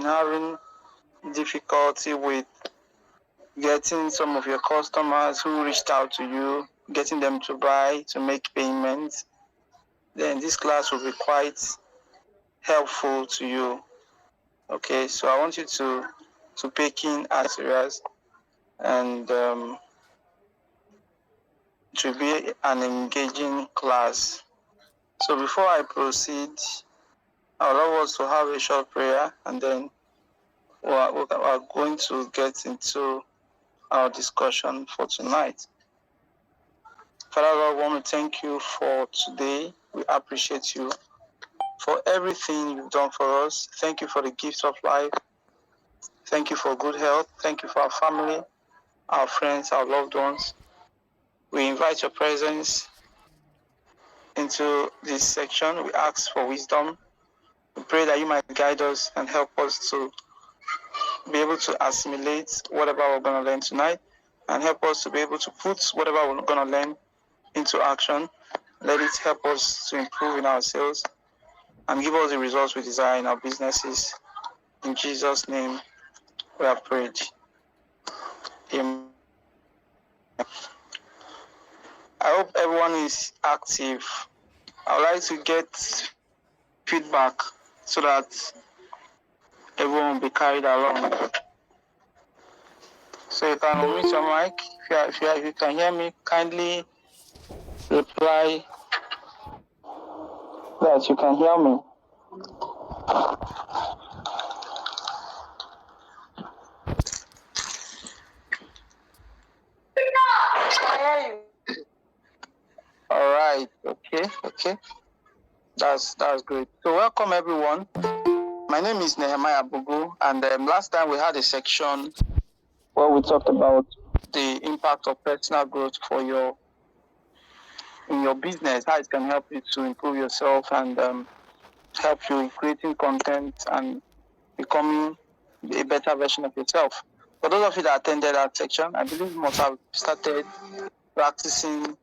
been having difficulty with getting some of your customers who reached out to you, getting them to buy, to make payments, then this class will be quite helpful to you. Okay, so I want you to pay keen areas and to be an engaging class. So before I proceed, I would love us to have a short prayer, and then we're going to get into our discussion for tonight. Father Lord, I want to thank you for today. We appreciate you for everything you've done for us. Thank you for the gift of life. Thank you for good health. Thank you for our family, our friends, our loved ones. We invite your presence into this section. We ask for wisdom. We pray that you might guide us and help us to be able to assimilate whatever we're going to learn tonight, and help us to be able to put whatever we're going to learn into action. Let it help us to improve in our sales and give us the results we desire in our businesses. In Jesus' name, we have prayed. Amen. I hope everyone is active. I would like to get feedback so that everyone will be carried along. So you can unmute your mic. If you can hear me, kindly reply that you can hear me. All right. Okay. That's great. So welcome everyone. My name is Nehemiah Bugu, and last time we had a section where we talked about the impact of personal growth in your business, how it can help you to improve yourself and help you in creating content and becoming a better version of yourself. For those of you that attended that section, I believe you must have started practicing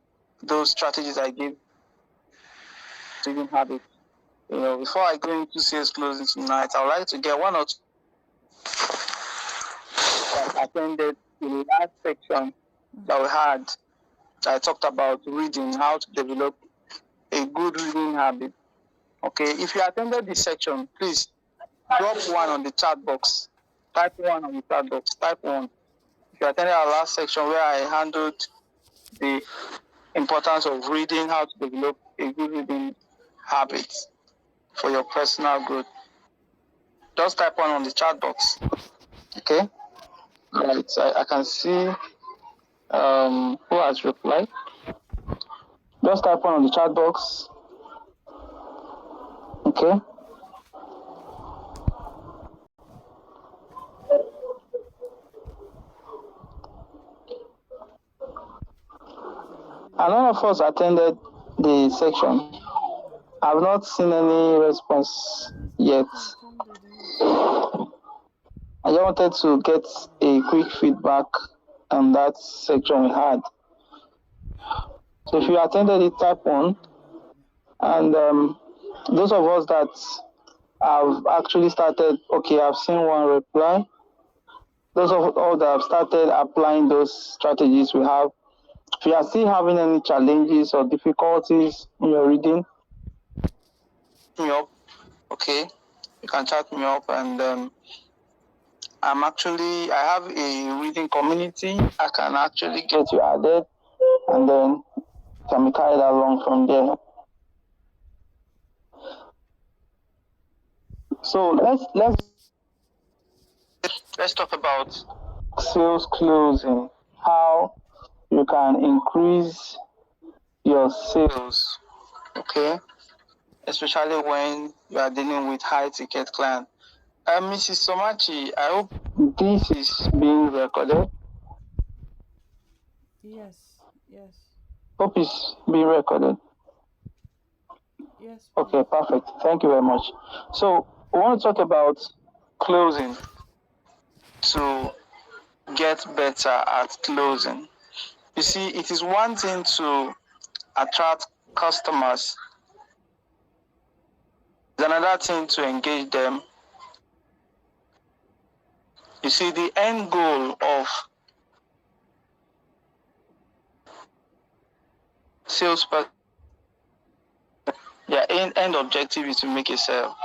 those strategies I gave to even have it. Before I go into sales closing tonight, I would like to get one or two that attended the last section that we had. I talked about reading, how to develop a good reading habit. Okay, if you attended this section, please drop one on the chat box. Type one on the chat box. Type one. If you attended our last section where I handled the importance of reading, how to develop a good reading habit for your personal growth, just type one on the chat box. Okay? Right. I can see who has replied. Just type one on the chat box. Okay? And none of us attended the section. I've not seen any response yet. I just wanted to get a quick feedback on that section we had. So if you attended it, type one. And those of us that have actually started, okay, I've seen one reply. Those of us that have started applying those strategies we have, if you are still having any challenges or difficulties in your reading, me up, okay? You can chat me up, and I have a reading community. I can actually get you added, and then can be carried along from there. So let's talk about sales closing, how you can increase your sales, okay? Especially when you are dealing with high ticket clients. Mrs. Somachi, I hope this is being recorded. Yes. Hope it's being recorded. Yes. Okay, perfect. Thank you very much. So we want to talk about closing, to get better at closing. You see, it is one thing to attract customers. It's another thing to engage them. You see, the end goal of salesperson, their end objective is to make a sale.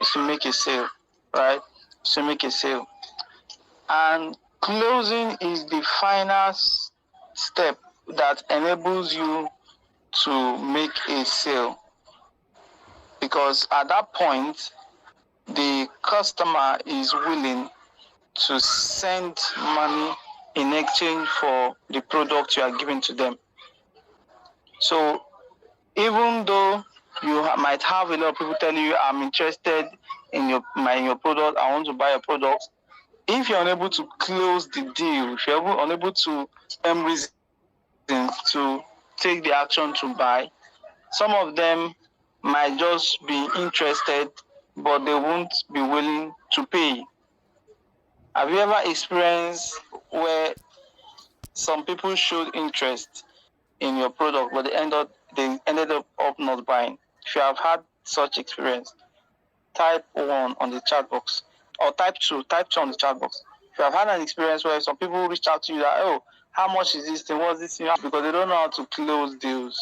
Is to make a sale, right? Is to make a sale. And closing is the final step that enables you to make a sale. Because at that point, the customer is willing to send money in exchange for the product you are giving to them. So even though you might have a lot of people telling you, I'm interested in your product, I want to buy your product, if you're unable to close the deal, if you're unable to reason to take the action to buy, some of them might just be interested, but they won't be willing to pay. Have you ever experienced where some people showed interest in your product, but they ended up not buying? If you have had such experience, type 1 on the chat box, or type 2 on the chat box. If you have had an experience where some people reach out to you that, oh, how much is this thing? What's this thing? Because they don't know how to close deals.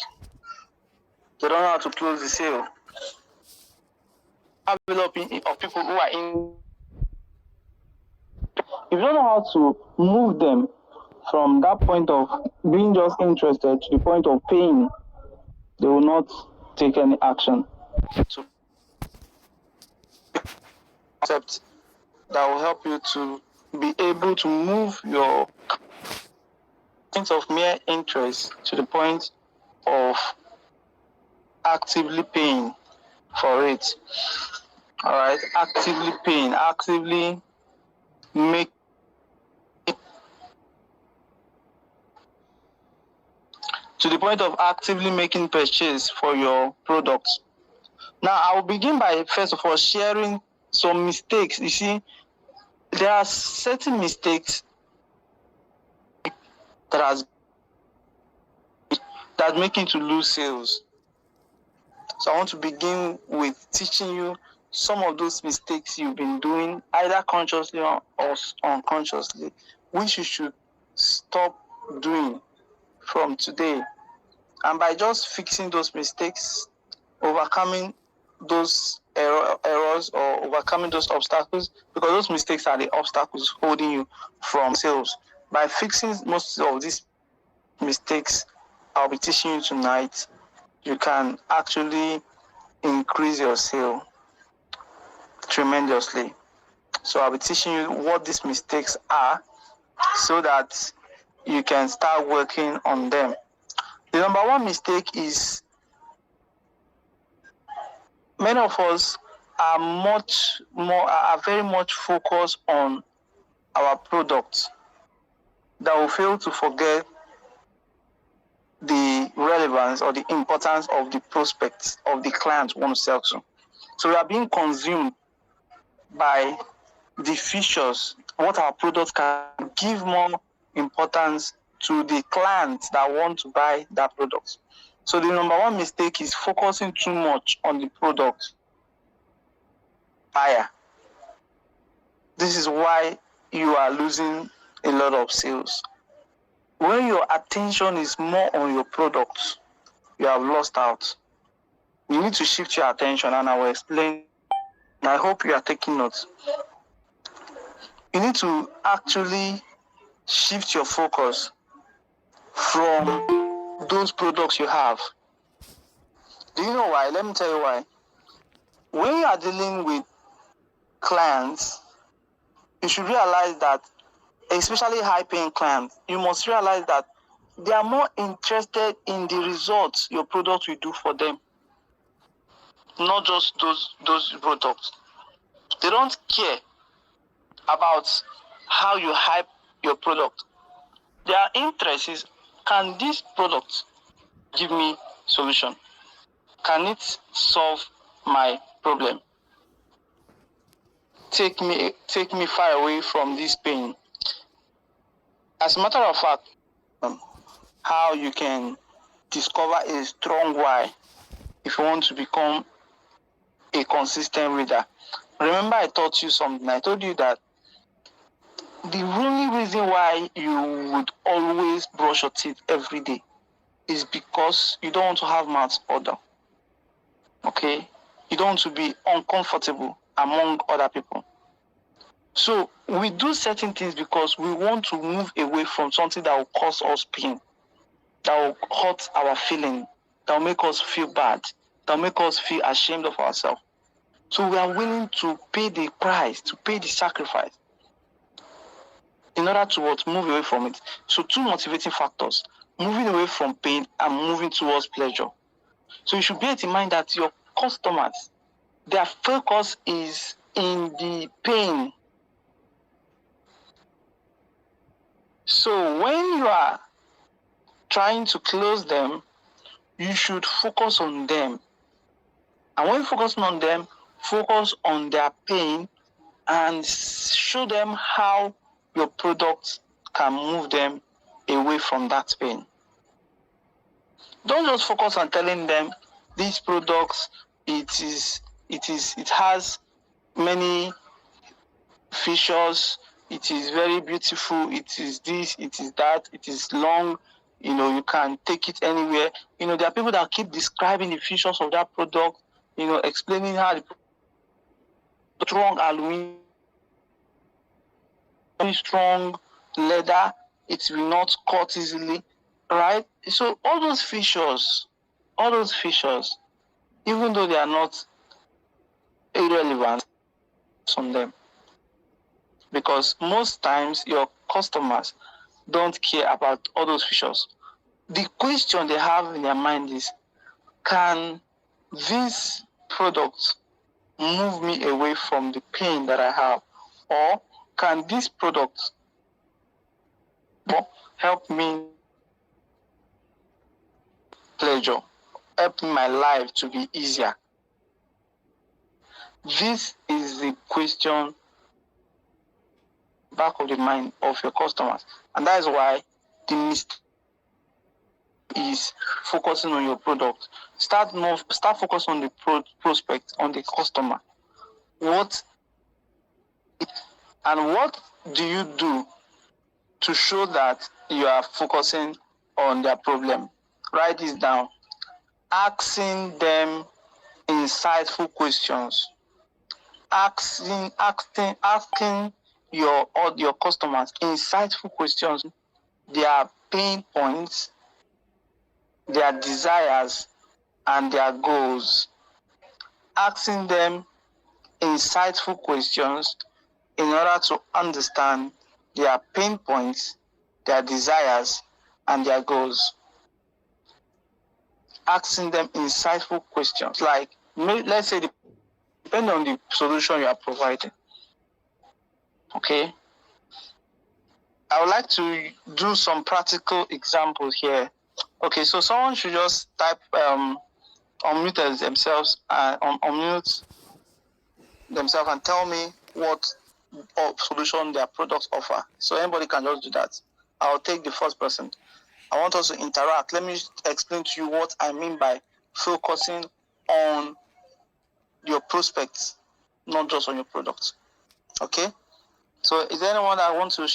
They don't know how to close the sale. I have a lot of people who are in. If you don't know how to move them from that point of being just interested to the point of paying, they will not take any action. So, concept that will help you to be able to move your point of mere interest to the point of actively paying for it. All right, actively paying, actively make to the point of actively making purchase for your products. Now, I will begin by first of all sharing some mistakes. You see, there are certain mistakes that make you to lose sales. So I want to begin with teaching you some of those mistakes you've been doing, either consciously or unconsciously, which you should stop doing from today. And by just fixing those mistakes, overcoming those errors or overcoming those obstacles, because those mistakes are the obstacles holding you from sales. By fixing most of these mistakes I'll be teaching you tonight, you can actually increase your sale tremendously. So I'll be teaching you what these mistakes are so that you can start working on them. The number one mistake is many of us are very much focused on our products that will fail to forget the relevance or the importance of the prospects of the clients we want to sell to. So we are being consumed by the features, what our products can give more importance to the clients that want to buy that product. So the number one mistake is focusing too much on the product buyer. This is why you are losing a lot of sales. When your attention is more on your products, you have lost out. You need to shift your attention, and I will explain. I hope you are taking notes. You need to actually shift your focus from those products you have. Do you know why? Let me tell you why. When you are dealing with clients, you should realize that, especially high-paying clients, you must realize that they are more interested in the results your product will do for them, not just those products. They don't care about how you hype your product. Their interest is, can this product give me solution? Can it solve my problem? Take me far away from this pain. As a matter of fact, how you can discover a strong why if you want to become a consistent reader. Remember, I taught you something. I told you that the only reason why you would always brush your teeth every day is because you don't want to have mouth odor. Okay? You don't want to be uncomfortable among other people. So we do certain things because we want to move away from something that will cause us pain, that will hurt our feeling, that will make us feel bad, that will make us feel ashamed of ourselves. So we are willing to pay the price, to pay the sacrifice in order to move away from it. So two motivating factors, moving away from pain and moving towards pleasure. So you should bear in mind that your customers, their focus is in the pain. So when you are trying to close them, you should focus on them. And when focusing on them, focus on their pain and show them how your product can move them away from that pain. Don't just focus on telling them these products, it has many features, it is very beautiful, it is this, it is that, it is long, you can take it anywhere. There are people that keep describing the features of that product, explaining how the strong aluminum, strong leather, it will not cut easily, right? So all those features, even though they are not irrelevant on them, because most times your customers don't care about all those features. The question they have in their mind is, can this product move me away from the pain that I have? Or can this product help me pleasure, help my life to be easier? This is the question back of the mind of your customers. And that is why the mistake is focusing on your product. Start focusing on the prospect, on the customer. What do you do to show that you are focusing on their problem? Write this down. Asking them insightful questions. Asking your customers insightful questions, their pain points, their desires, and their goals. Asking them insightful questions in order to understand their pain points, their desires, and their goals. Asking them insightful questions, like, let's say, depending on the solution you are providing. Okay? I would like to do some practical examples here. Okay, so someone should just type unmute themselves and tell me what solution their products offer. So anybody can just do that. I'll take the first person. I want us to interact. Let me explain to you what I mean by focusing on your prospects, not just on your products. Okay? So is there anyone that wants to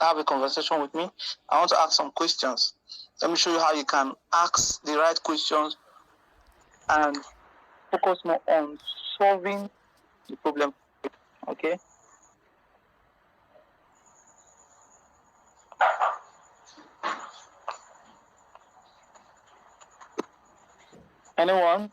have a conversation with me? I want to ask some questions. Let me show you how you can ask the right questions and focus more on solving the problem. Okay? Anyone?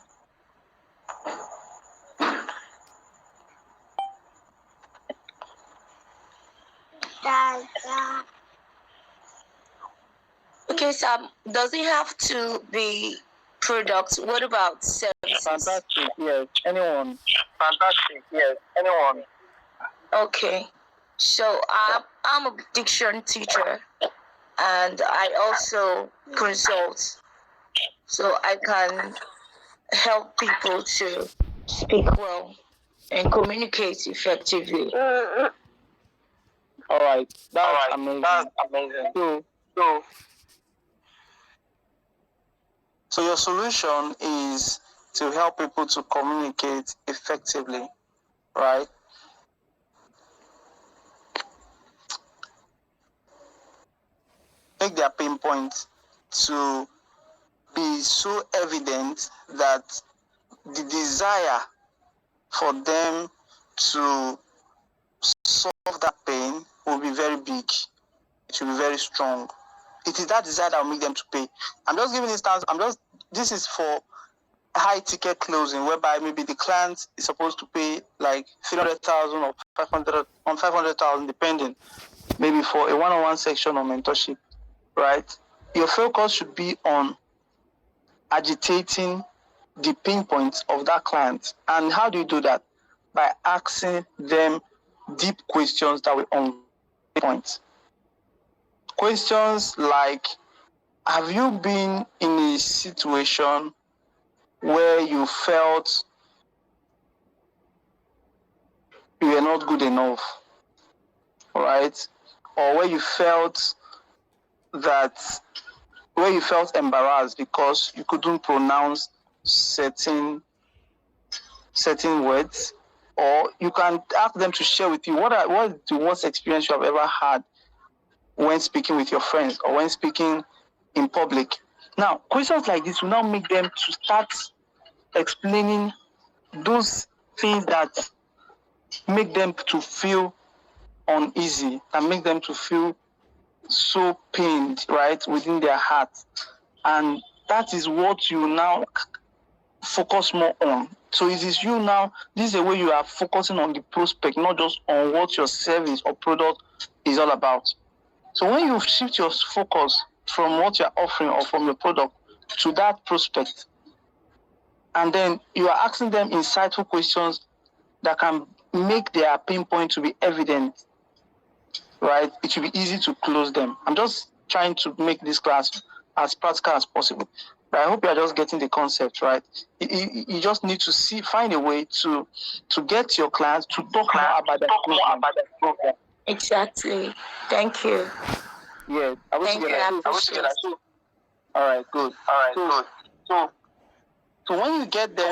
Okay, so does it have to be products? What about services? Fantastic, yes. Anyone? Fantastic, yes. Anyone? Okay, so I'm a diction teacher, and I also consult, so I can help people to speak well and communicate effectively. All right, that's amazing. So your solution is to help people to communicate effectively, right? make their pain points to be so evident that the desire for them to solve that pain will be very big. It will be very strong. It is that desire that will make them to pay. I'm just giving instance. This is for high ticket closing, whereby maybe the client is supposed to pay like 300,000 or 500,000, depending, maybe for a one-on-one section or mentorship, right? Your focus should be on agitating the pain points of that client. And how do you do that? By asking them deep questions that will on points. Questions like, have you been in a situation where you felt you were not good enough, right? Or where you felt embarrassed because you couldn't pronounce certain words? Or you can ask them to share with you what is the worst experience you have ever had when speaking with your friends or when speaking in public. Now, questions like this will now make them to start explaining those things that make them to feel uneasy, and make them to feel so pained, right, within their heart. And that is what you now focus more on. So it is you now, this is the way you are focusing on the prospect, not just on what your service or product is all about. So when you shift your focus from what you're offering or from your product to that prospect, and then you are asking them insightful questions that can make their pain point to be evident, right? It will be easy to close them. I'm just trying to make this class as practical as possible. But I hope you are just getting the concept, right? You just need to find a way to get your clients to talk more about the problem. Exactly. Thank you. Yeah, Thank you. I appreciate it. All right, good. So when you get them,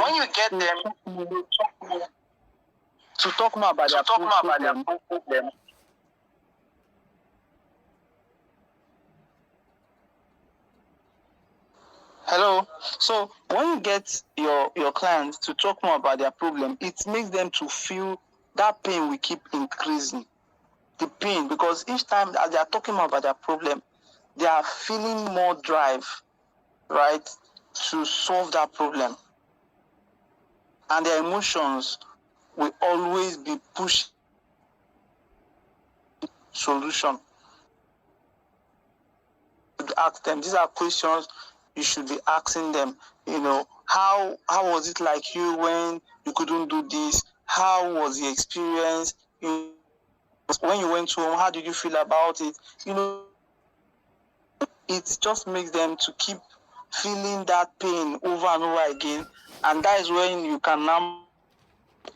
to talk more about their problem. Hello. So when you get your clients to talk more about their problem, it makes them to feel that pain will keep increasing. The pain, because each time as they are talking more about their problem, they are feeling more drive, right, to solve that problem. And their emotions will always be pushing solution. Ask them. These are questions you should be asking them. How was it like you when you couldn't do this? How was the experience? When you went home, how did you feel about it? It just makes them to keep feeling that pain over and over again. And that is when you can now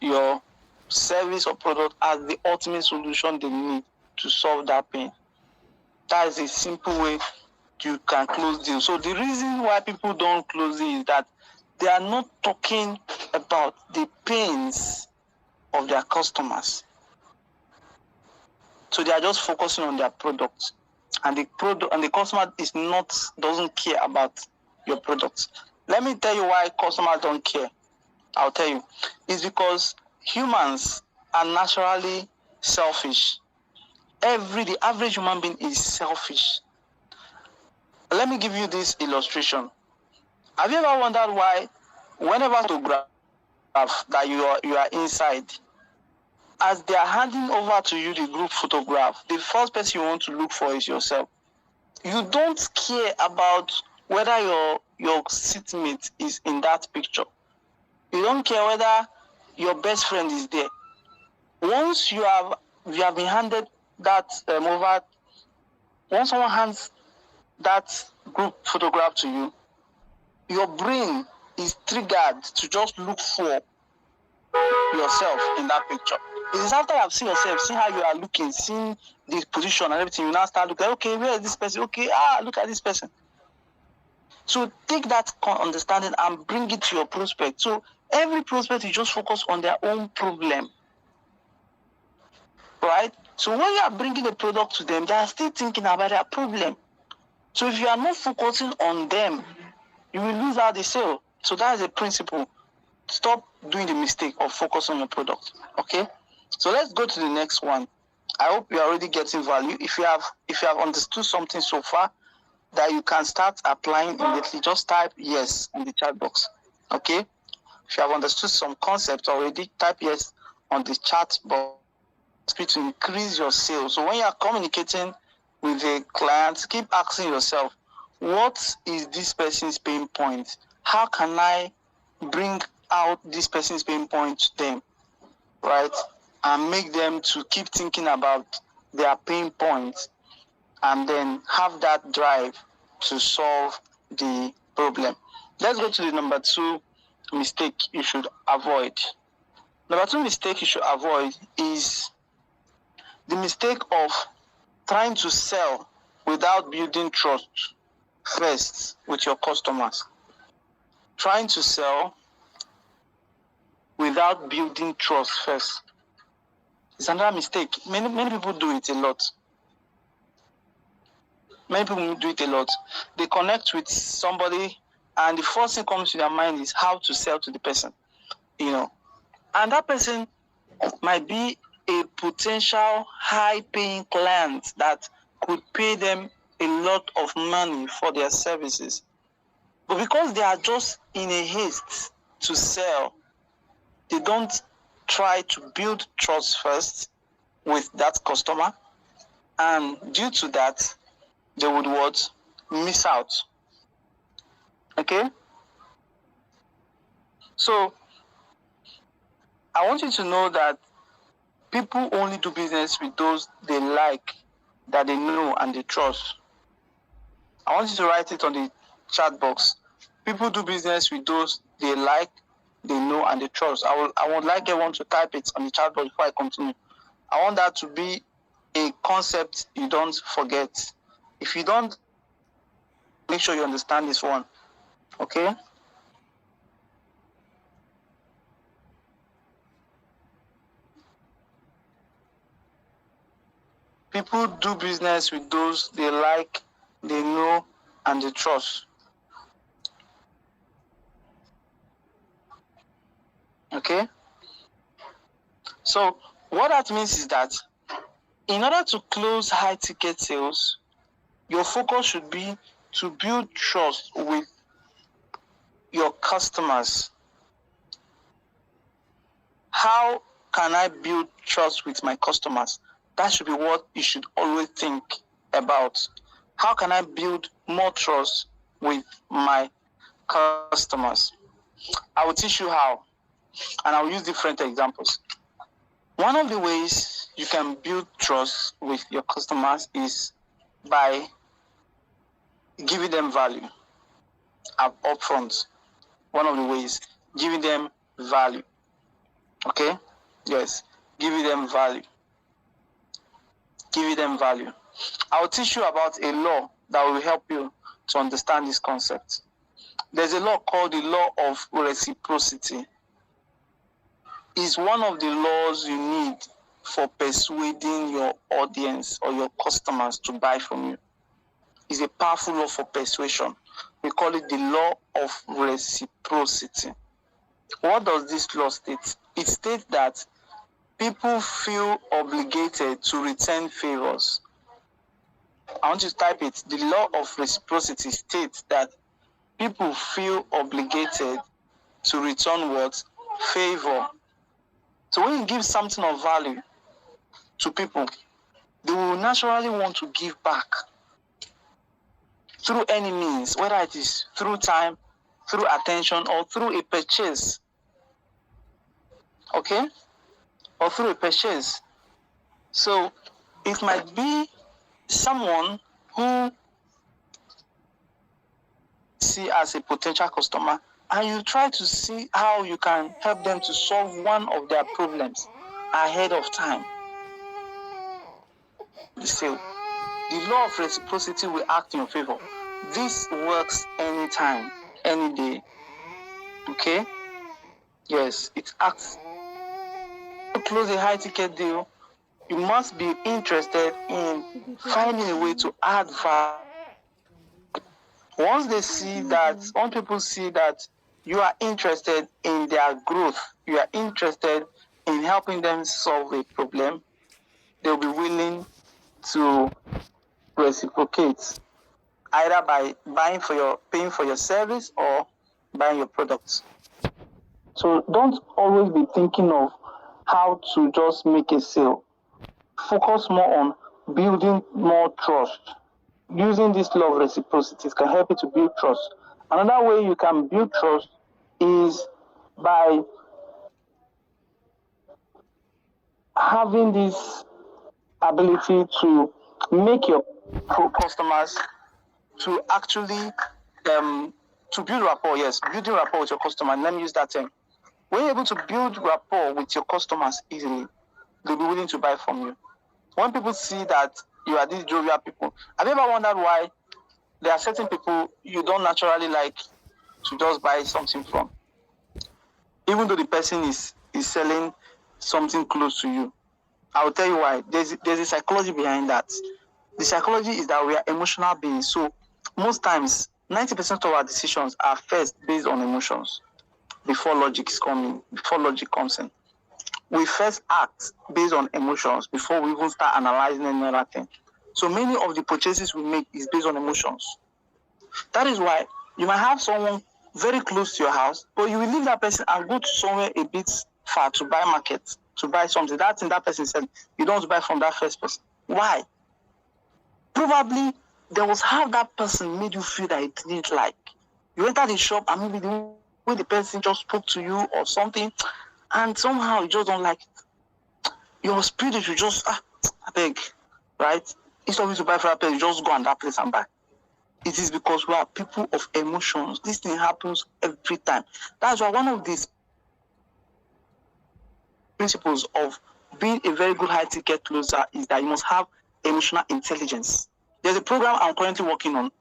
your service or product as the ultimate solution they need to solve that pain. That is a simple way you can close deals. So the reason why people don't close it is that they are not talking about the pains of their customers. So they are just focusing on their product, and the customer doesn't care about your product. Let me tell you why customers don't care. I'll tell you. It's because humans are naturally selfish. The average human being is selfish. Let me give you this illustration. Have you ever wondered why, whenever photograph that you are inside, as they are handing over to you the group photograph, the first person you want to look for is yourself. You don't care about whether your seatmate is in that picture. You don't care whether your best friend is there. Once you have been handed that over, once someone hands that group photograph to you, your brain is triggered to just look for yourself in that picture. It is after you have seen yourself, seen how you are looking, seen the position and everything, you now start looking, okay, where is this person? Okay, look at this person. So take that understanding and bring it to your prospect. So every prospect is just focus on their own problem, right? So when you are bringing a product to them, they are still thinking about their problem. So if you are not focusing on them, you will lose out the sale. So that is a principle. Stop doing the mistake of focus on your product. Okay? So let's go to the next one. I hope you are already getting value. If you have understood something so far that you can start applying immediately, just type yes in the chat box. Okay? If you have understood some concepts already, type yes on the chat box to increase your sales. So when you are communicating with a client, keep asking yourself, what is this person's pain point? How can I bring out this person's pain point to them, right? And make them to keep thinking about their pain points and then have that drive to solve the problem. Let's go to the number 2 mistake you should avoid. Number 2 mistake you should avoid is the mistake of trying to sell without building trust first with your customers. Trying to sell without building trust first. It's another mistake. Many people do it a lot. Many people do it a lot. They connect with somebody and the first thing comes to their mind is how to sell to the person. And that person might be a potential high-paying client that could pay them a lot of money for their services. But because they are just in a haste to sell, they don't try to build trust first with that customer. And due to that, they would miss out. Okay? So, I want you to know that people only do business with those they like, that they know and they trust. I want you to write it on the chat box. People do business with those they like, they know, and they trust. I would like everyone to type it on the chat box before I continue. I want that to be a concept you don't forget. If you don't, make sure you understand this one. Okay? People do business with those they like, they know, and they trust. Okay? So, what that means is that in order to close high-ticket sales, your focus should be to build trust with your customers. How can I build trust with my customers? That should be what you should always think about. How can I build more trust with my customers? I will teach you how, and I will use different examples. One of the ways you can build trust with your customers is by giving them value upfront. One of the ways, giving them value. Okay? Yes, giving them value. Giving them value. I'll teach you about a law that will help you to understand this concept. There's a law called the law of reciprocity. It's one of the laws you need for persuading your audience or your customers to buy from you. It's a powerful law for persuasion. We call it the law of reciprocity. What does this law state? It states that people feel obligated to return favors. I want you to type it. The law of reciprocity states that people feel obligated to return what? Favor. So when you give something of value to people, they will naturally want to give back through any means, whether it is through time, through attention, or through a purchase. Okay? Or through a purchase. So it might be someone who see as a potential customer, and you try to see how you can help them to solve one of their problems ahead of time. The sale. The law of reciprocity will act in your favor. This works anytime, any day. Okay? Yes, it acts. To close a high-ticket deal, you must be interested in finding a way to add value Once they see that, once people see that you are interested in their growth, you are interested in helping them solve a problem, they'll be willing to reciprocate, either by paying for your service or buying your products. So don't always be thinking of how to just make a sale. Focus more on building more trust. Using this law of reciprocity can help you to build trust. Another way you can build trust is by having this ability to make your customers to actually to build rapport. Yes, building rapport with your customer. Let me use that term. When you're able to build rapport with your customers easily, they'll be willing to buy from you. When people see that you are these jovial people, have you ever wondered why there are certain people you don't naturally like to just buy something from, even though the person is selling something close to you? I will tell you why. There's a psychology behind that. The psychology is that we are emotional beings. So most times, 90% of our decisions are first based on emotions before logic comes in. We first act based on emotions before we even start analyzing any other thing. So many of the purchases we make is based on emotions. That is why you might have someone very close to your house, but you will leave that person and go to somewhere a bit far to buy market, to buy something. That thing that person said, you don't buy from that first person. Why? Probably there was how that person made you feel that it didn't like. You enter the shop and maybe the way the person just spoke to you or something, and somehow you just don't like it. Your spirit will just, I beg, right? Instead of you to buy for that place, you just go on that place and buy. It is because we are people of emotions. This thing happens every time. That's why one of these principles of being a very good high ticket closer is that you must have emotional intelligence. There's a program I'm currently working on.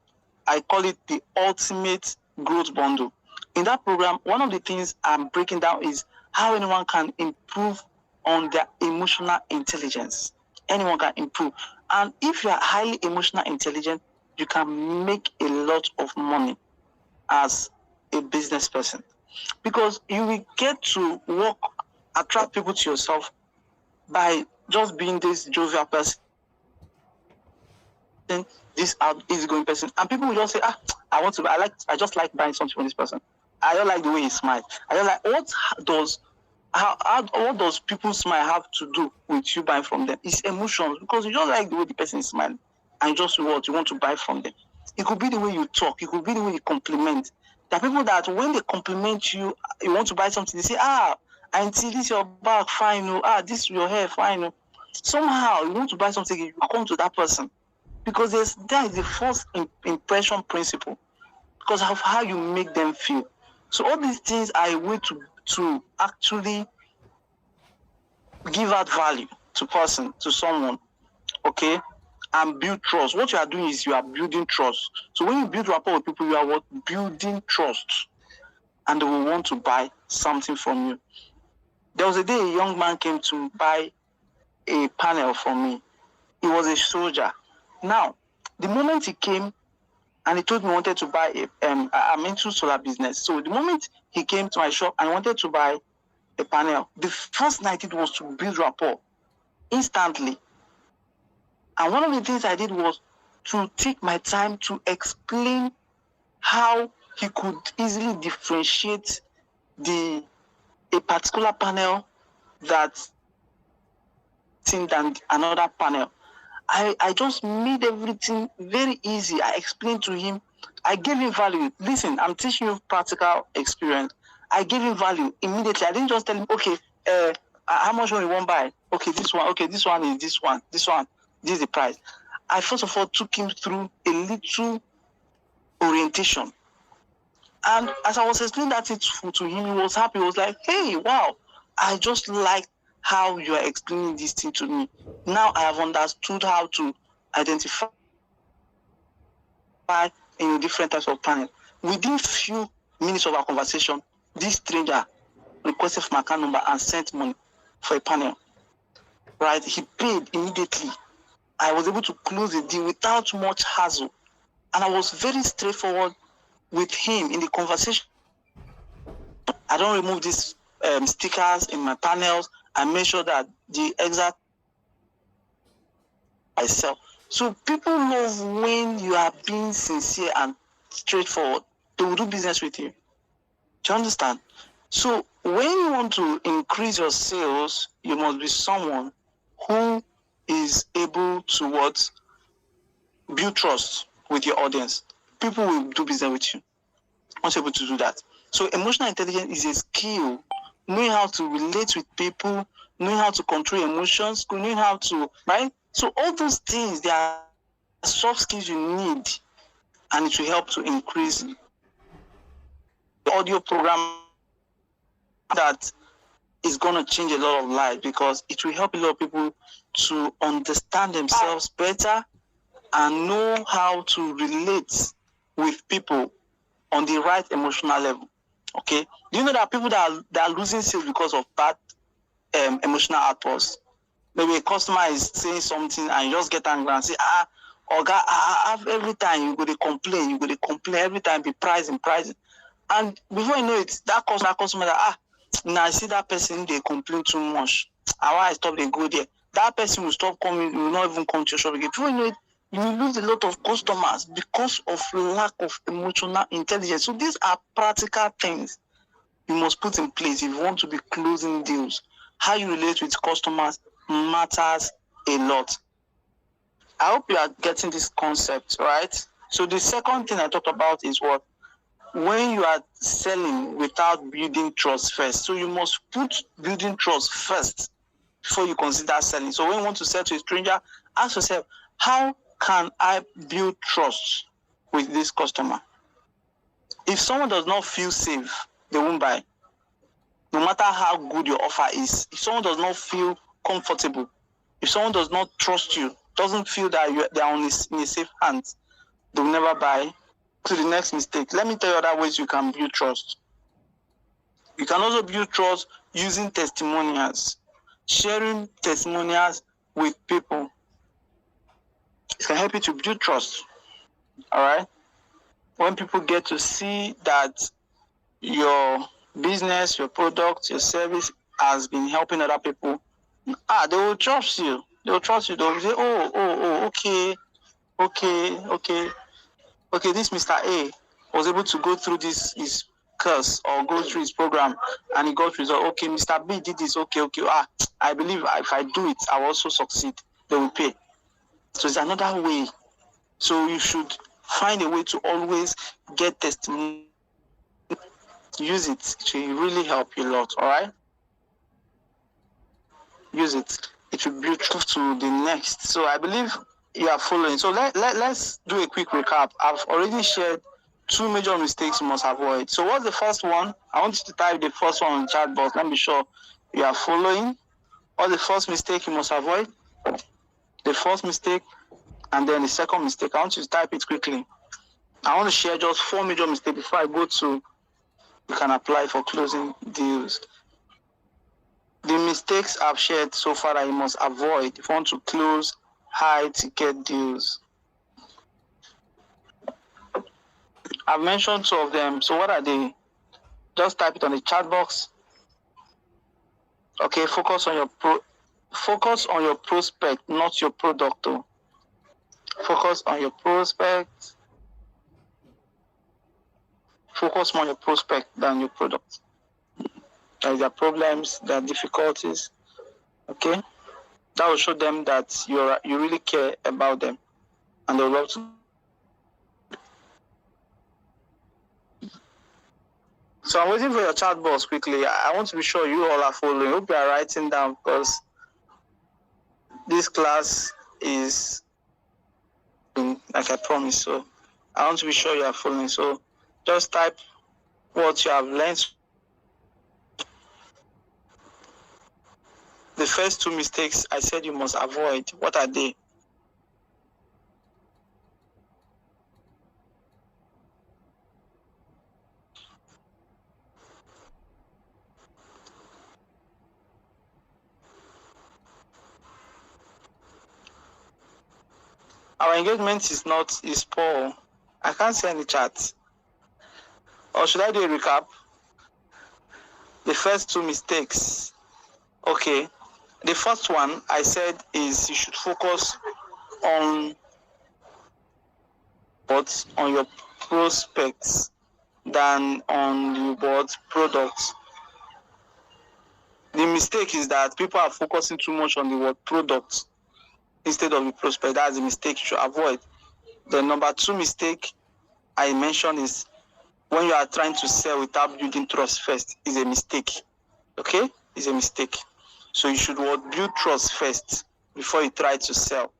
I call it the Ultimate Growth Bundle. In that program, one of the things I'm breaking down is how anyone can improve on their emotional intelligence. Anyone can improve. And if you are highly emotional intelligent, you can make a lot of money as a business person, because you will get to attract people to yourself by just being this jovial person, this easygoing person, and people will just say, I just like buying something from this person. I don't like the way he smiles. I don't like what does people's smile have to do with you buying from them? It's emotions, because you just like the way the person is smiling, and you just you want to buy from them. It could be the way you talk. It could be the way you compliment. There are people that when they compliment you, you want to buy something, they say, auntie, this your bag, fine. This your hair, fine. Somehow you want to buy something, you come to that person, because that is the first impression principle, because of how you make them feel. So all these things are a way to actually give out value to someone, okay, and build trust. What you are doing is you are building trust. So when you build rapport with people, you are building trust, and they will want to buy something from you. There was a day a young man came to buy a panel from me. He was a soldier. Now, the moment he came and he told me he wanted to buy I'm into solar business. So the moment he came to my shop and wanted to buy a panel, the first night it was to build rapport instantly. And one of the things I did was to take my time to explain how he could easily differentiate a particular panel that's than another panel. I just made everything very easy. I explained to him. I gave him value. Listen, I'm teaching you practical experience. I gave him value immediately. I didn't just tell him, okay, how much one you want to buy? Okay, this one. Okay, this one is this one. This one. This is the price. I first of all took him through a little orientation. And as I was explaining that to him, he was happy. He was like, hey, wow, I just like how you are explaining this thing to me. Now I have understood how to identify in different types of panel. Within few minutes of our conversation, this stranger requested my account number and sent money for a panel. Right? He paid immediately. I was able to close the deal without much hassle. And I was very straightforward with him in the conversation. I don't remove these stickers in my panels. I make sure that the exact myself. So people love when you are being sincere and straightforward. They will do business with you. Do you understand? So when you want to increase your sales, you must be someone who is able to what? Build trust with your audience. People will do business with you once you're able to do that. So emotional intelligence is a skill. Knowing how to relate with people, knowing how to control emotions, knowing how to, right? So all those things, they are soft skills you need, and it will help to increase the audio program that is going to change a lot of lives, because it will help a lot of people to understand themselves better and know how to relate with people on the right emotional level. Okay? Do you know that people that are losing sales because of bad emotional outbursts? Maybe a customer is saying something and you just get angry and say, Oga, every time you go to complain, every time be pricing. And before you know it, that customer that, now I see that person, they complain too much. And why I stop, they go there. That person will stop coming, will not even come to your shop again. Before you know it, you will lose a lot of customers because of lack of emotional intelligence. So these are practical things you must put in place if you want to be closing deals. How you relate with customers matters a lot. I hope you are getting this concept, right? So the second thing I talked about is what? When you are selling without building trust first. So you must put building trust first before you consider selling. So when you want to sell to a stranger, ask yourself, how can I build trust with this customer? If someone does not feel safe, they won't buy. No matter how good your offer is, if someone does not feel comfortable, if someone does not trust you, doesn't feel that they are in a safe hands, they will never buy. To the next mistake. Let me tell you other ways you can build trust. You can also build trust using testimonials. Sharing testimonials with people. It can help you to build trust. All right? When people get to see that your business, your product, your service has been helping other people, they will trust you. They will trust you. They will say, okay, this Mr. A was able to go through his course or go through his program and he got result. Okay, Mr. B did this. Okay. I believe if I do it, I will also succeed. They will pay. So it's another way. So you should find a way to always get testimony. Use it. It will really help you a lot. All right. Use it. It will build trust to the next. So I believe you are following. So let's do a quick recap. I've already shared 2 major mistakes you must avoid. So what's the first one? I want you to type the first one on the chat box. Let me be sure you are following. What's the first mistake you must avoid? The first mistake, and then the second mistake. I want you to type it quickly. I want to share just 4 major mistakes before I go to you can apply for closing deals. The mistakes I've shared so far that you must avoid if you want to close high ticket deals. I've mentioned 2 of them. So what are they? Just type it on the chat box. Okay, focus on your prospect, not your product. Though. Focus on your prospect. Focus more on your prospect than your product. There are problems, there are difficulties. Okay, that will show them that you really care about them, and they'll love to. So I'm waiting for your chat box quickly. I want to be sure you all are following. I hope you are writing down because this class is like I promised. So I want to be sure you are following. So just type what you have learned. The first 2 mistakes I said you must avoid. What are they? Our engagement is poor. I can't see any chat. Or should I do a recap? The first two mistakes. Okay. The first one I said is you should focus on your prospects than on your products. The mistake is that people are focusing too much on the word products instead of the prospect. That's the mistake you should avoid. The number two mistake I mentioned is when you are trying to sell without building trust first is a mistake. Okay? It's a mistake. So you should build trust first before you try to sell.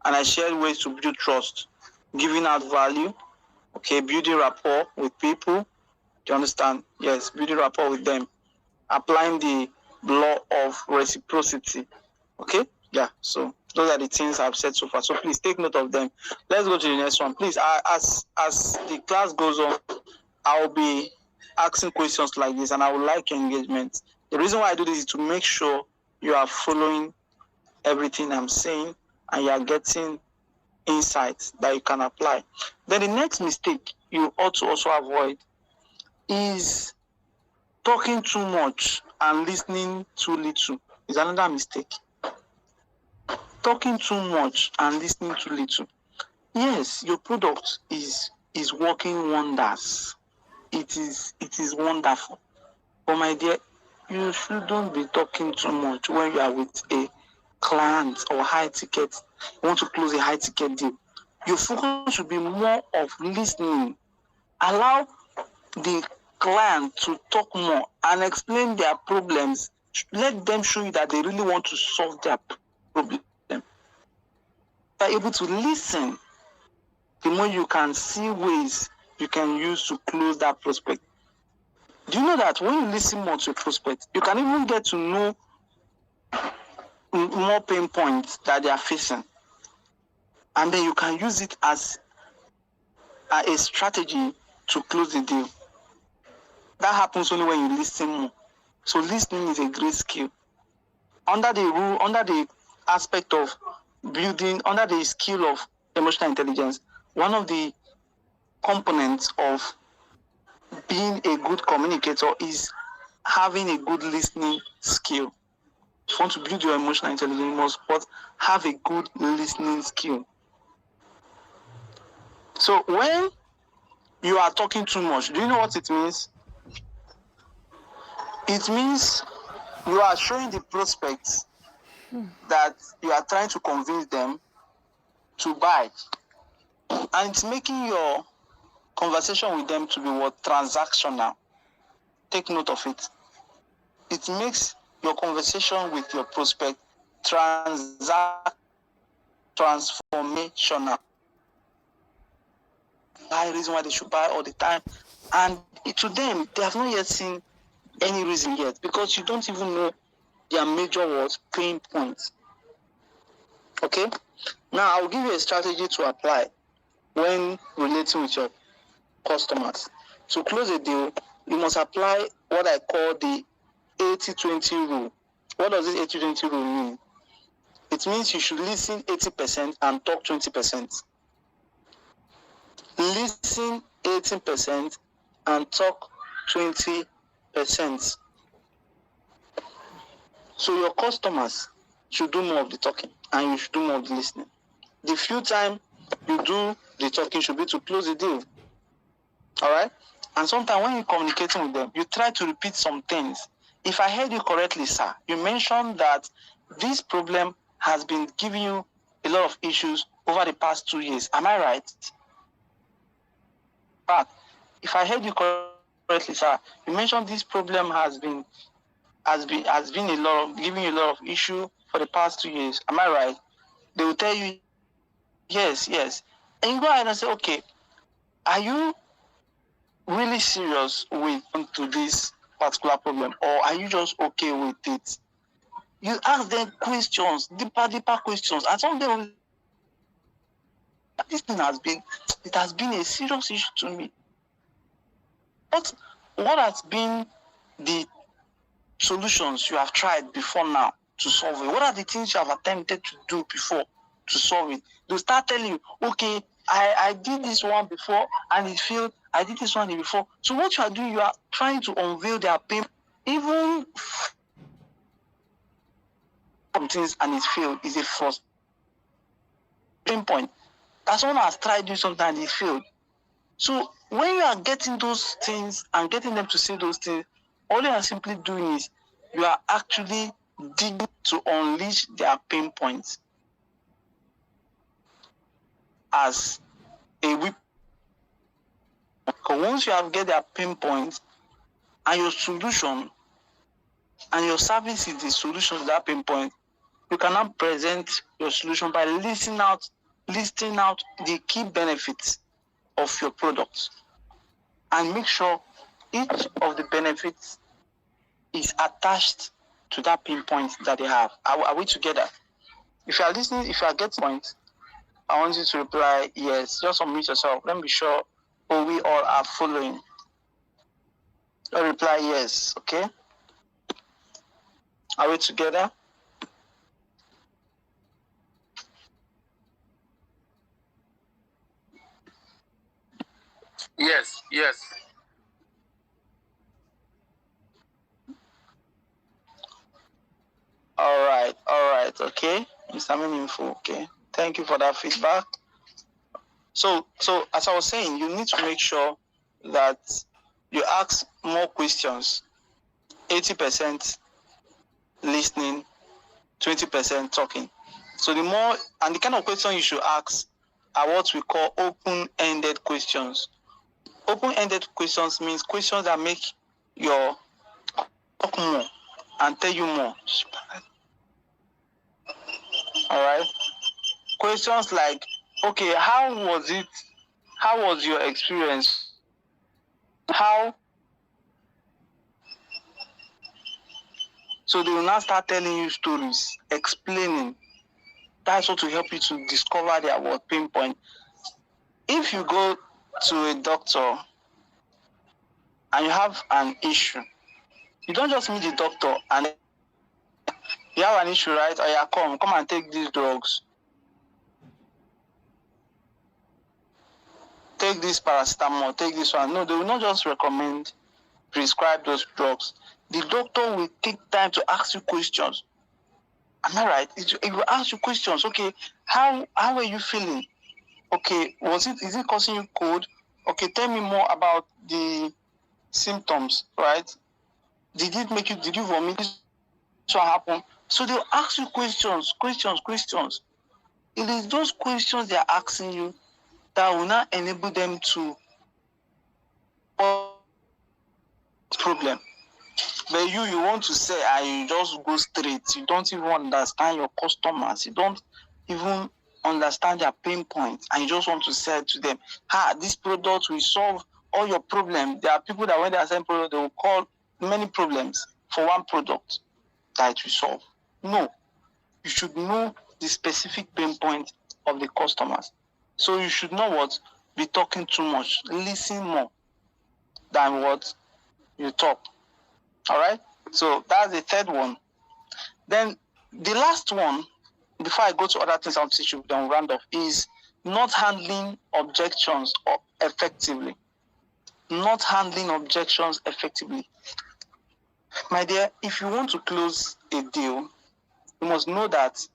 And I shared ways to build trust. Giving out value. Okay, building rapport with people. Do you understand? Yes, building rapport with them. Applying the law of reciprocity. Okay? Yeah, so those are the things I've said so far. So please take note of them. Let's go to the next one. Please, as the class goes on, I'll be asking questions like this and I would like your engagement. The reason why I do this is to make sure you are following everything I'm saying and you are getting insights that you can apply. Then the next mistake you ought to also avoid is talking too much and listening too little. Is another mistake. Talking too much and listening too little. Yes, your product is working wonders. It is wonderful. But my dear, you shouldn't be talking too much when you are with a client or high ticket. You want to close a high ticket deal. Your focus should be more of listening. Allow the client to talk more and explain their problems. Let them show you that they really want to solve their problem. You are able to listen. The more you can see ways you can use to close that prospect. Do you know that when you listen more to a prospect, you can even get to know more pain points that they are facing. And then you can use it as a strategy to close the deal. That happens only when you listen more. So listening is a great skill. Under the aspect of building, under the skill of emotional intelligence, one of the components of being a good communicator is having a good listening skill. If you want to build your emotional intelligence, you must have a good listening skill. So when you are talking too much, do you know what it means? It means you are showing the prospects that you are trying to convince them to buy. And it's making your conversation with them to be transactional. Take note of it. It makes your conversation with your prospect transformational. Why reason why they should buy all the time, and to them they have not yet seen any reason yet because you don't even know their major pain points. Okay, now I'll give you a strategy to apply when relating with your customers. To close a deal, you must apply what I call the 80-20 rule. What does this 80-20 rule mean? It means you should listen 80% and talk 20%. Listen 18% and talk 20%. So your customers should do more of the talking and you should do more of the listening. The few time you do the talking should be to close the deal. All right? And sometimes when you're communicating with them, you try to repeat some things. If I heard you correctly, sir, you mentioned that this problem has been giving you a lot of issues over the past 2 years. Am I right? But if I heard you correctly, sir, you mentioned this problem has been giving you a lot of issue for the past 2 years. Am I right? They will tell you, yes. And you go ahead and say, okay, are you really serious with to this particular problem, or are you just okay with it? You ask them questions, deeper questions, and some of them, this thing has been a serious issue to me. But what has been the solutions you have tried before now to solve it? What are the things you have attempted to do before to solve it? They'll start telling you, okay, I did this one before and it failed. I did this one before. So what you are doing, you are trying to unveil their pain. Even things and it failed is a first point. That someone has tried doing something and it failed. So when you are getting those things and getting them to say those things, all you are simply doing is you are actually digging to unleash their pain points as a weapon. Because once you have get their pain points and your solution and your service is the solution to that pain point, you can now present your solution by listing out the key benefits of your product and make sure each of the benefits is attached to that pain point that they have. Are we together? If you are listening, if you are getting points, I want you to reply yes. Just unmute yourself. Let me be sure we all are following. Reply yes, okay? Are we together? Yes, yes. All right, okay. Mr. Meaningful, okay. Thank you for that feedback. So as I was saying, you need to make sure that you ask more questions. 80% listening, 20% talking. So the more, and the kind of question you should ask are what we call open-ended questions. Open-ended questions means questions that make your talk more and tell you more. All right. Questions like, okay, how was it? How was your experience? How? So they will now start telling you stories, explaining. That's what will help you to discover their pain point. If you go to a doctor and you have an issue, you don't just meet the doctor and you have an issue, right? Or you come and take these drugs. Take this paracetamol, take this one. No, they will not just prescribe those drugs. The doctor will take time to ask you questions. Am I right? It will ask you questions. Okay, how are you feeling? Okay, is it causing you cold? Okay, tell me more about the symptoms, right? Did you vomit? This what happened? So they'll ask you questions. It is those questions they're asking you that will not enable them to problem. But you want to say, you just go straight. You don't even understand your customers. You don't even understand their pain points. And you just want to say to them, this product will solve all your problems. There are people that when they are selling product, they will call many problems for one product that it will solve. No. You should know the specific pain point of the customers. So you should not be talking too much. Listen more than what you talk. All right? So that's the third one. Then the last one, before I go to other things I want to teach you, then round off, is not handling objections effectively. Not handling objections effectively. My dear, if you want to close a deal, you must know that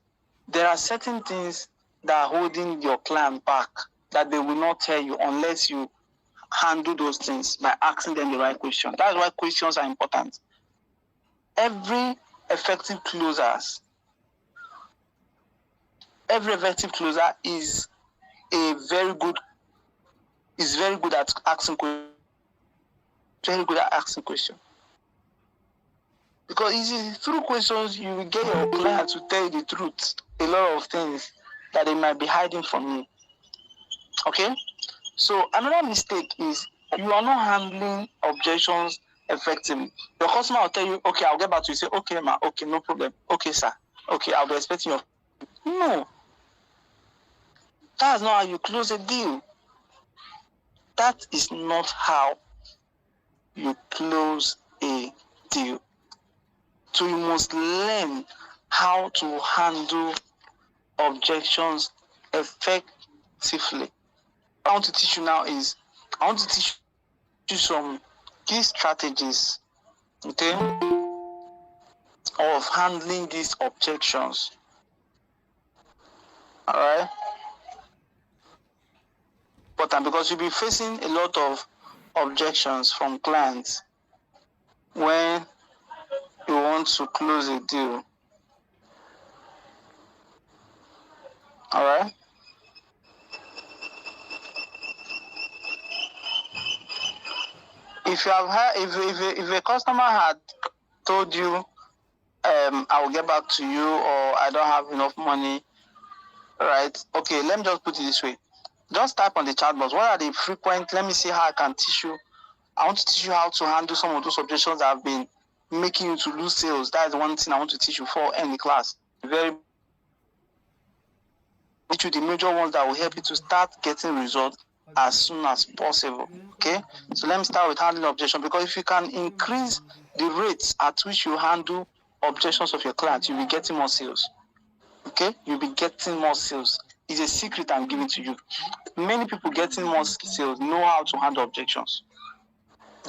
there are certain things that are holding your client back that they will not tell you unless you handle those things by asking them the right question. That's why questions are important. Every effective closer is very good at asking questions. Very good at asking questions. Because through questions, you will get your client to tell you the truth. A lot of things that they might be hiding from you. Okay? So another mistake is you are not handling objections effectively. Your customer will tell you, okay, I'll get back to you. Say, okay, ma, okay, no problem. Okay, sir. Okay, I'll be expecting your... No. That's not how you close a deal. That is not how you close a deal. So you must learn how to handle objections effectively. I want to teach you now is I want to teach you some key strategies, okay, of handling these objections. All right. But because you'll be facing a lot of objections from clients when you want to close a deal. All right. If you have had, if a customer had told you, I will get back to you, or I don't have enough money, right? Okay, let me just put it this way. Just type on the chat box, what are the frequent, let me see how I can teach you. I want to teach you how to handle some of those objections that have been making you to lose sales. That is one thing I want to teach you for in the class. Teach you the major ones that will help you to start getting results as soon as possible. Okay, so let me start with handling objection, because if you can increase the rates at which you handle objections of your clients, you'll be getting more sales. Okay, you'll be getting more sales. It's a secret I'm giving to you. Many people getting more sales know how to handle objections.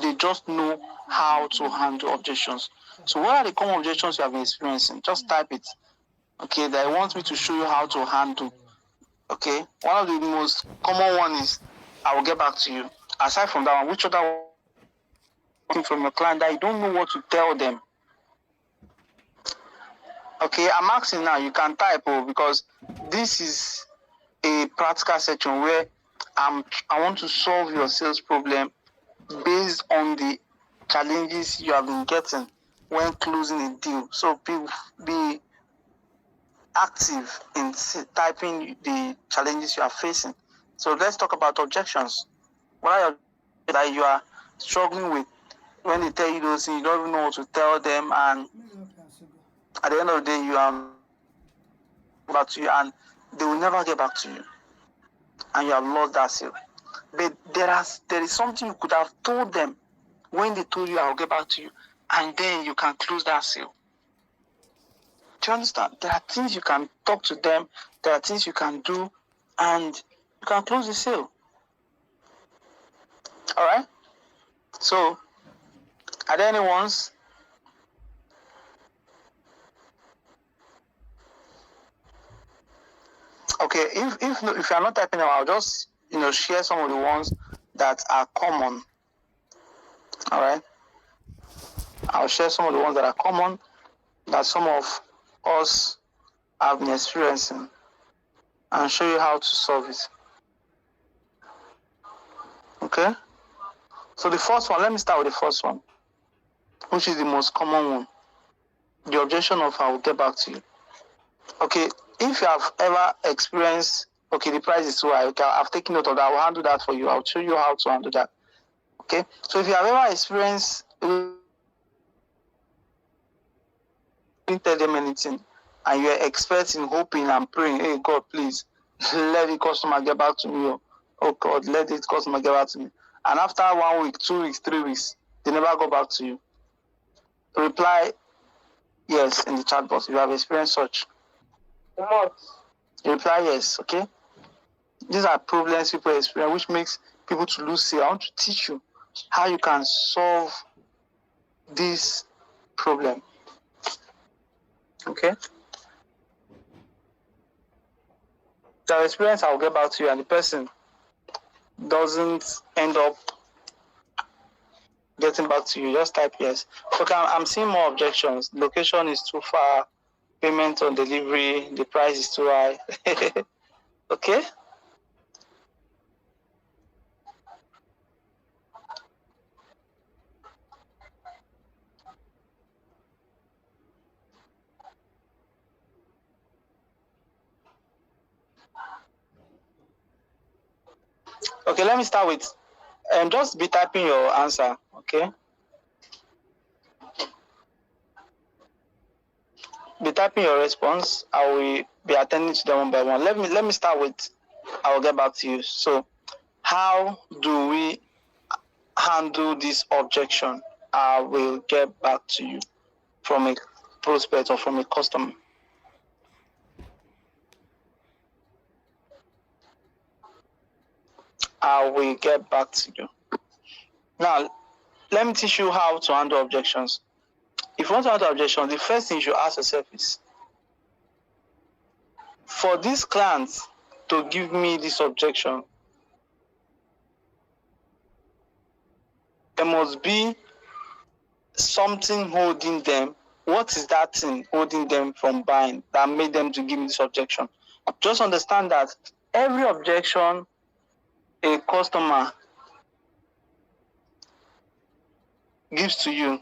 They just know how to handle objections. So what are the common objections you have been experiencing? Just type it. Okay, that I want me to show you how to handle. Okay, one of the most common one is, I will get back to you. Aside from that one, which other one from your client that you don't know what to tell them? Okay, I'm asking now, you can type, because this is a practical section where I want to solve your sales problem based on the challenges you have been getting when closing a deal. So be active in typing the challenges you are facing. So let's talk about objections. What are your that you are struggling with? When they tell you those things, you don't even know what to tell them, and at the end of the day, you are back to you, and they will never get back to you, and you have lost that sale. But there is something you could have told them when they told you, I'll get back to you, and then you can close that sale. Do you understand? There are things you can talk to them, there are things you can do, and you can close the sale. All right? So, are there any ones? Okay, if you are not typing them, I'll just share some of the ones that are common. All right? I'll share some of the ones that are common that some of us have been experiencing, and show you how to solve it. Okay? So the first one, let me start with the first one, which is the most common one. The objection of, I will get back to you. Okay, if you have ever experienced, okay, the price is too high, okay, I've taken note of that, I will handle that for you. I'll show you how to handle that. Okay, so if you have ever experienced, didn't tell them anything, and you're expecting, hoping, and praying, hey, God, please, let the customer get back to me. Oh, God, let the customer get back to me. And after 1 week, 2 weeks, 3 weeks, they never go back to you. Reply yes in the chat box if you have experienced such. Reply yes, okay? These are problems people experience, which makes people to lose sale. I want to teach you how you can solve this problem. Okay? The experience, I'll get back to you, and the person doesn't end up getting back to you. Just type yes. Okay, I'm seeing more objections. Location is too far, payment on delivery, the price is too high. Okay? Okay, let me start with just be typing your answer, okay? Be typing your response. I will be attending to them one by one. Let me start with, I will get back to you. So, how do we handle this objection? I will get back to you from a prospect or from a customer. I will get back to you. Now, let me teach you how to handle objections. If you want to handle objections, the first thing you should ask yourself is, for this client to give me this objection, there must be something holding them. What is that thing holding them from buying that made them to give me this objection? Just understand that every objection a customer gives to you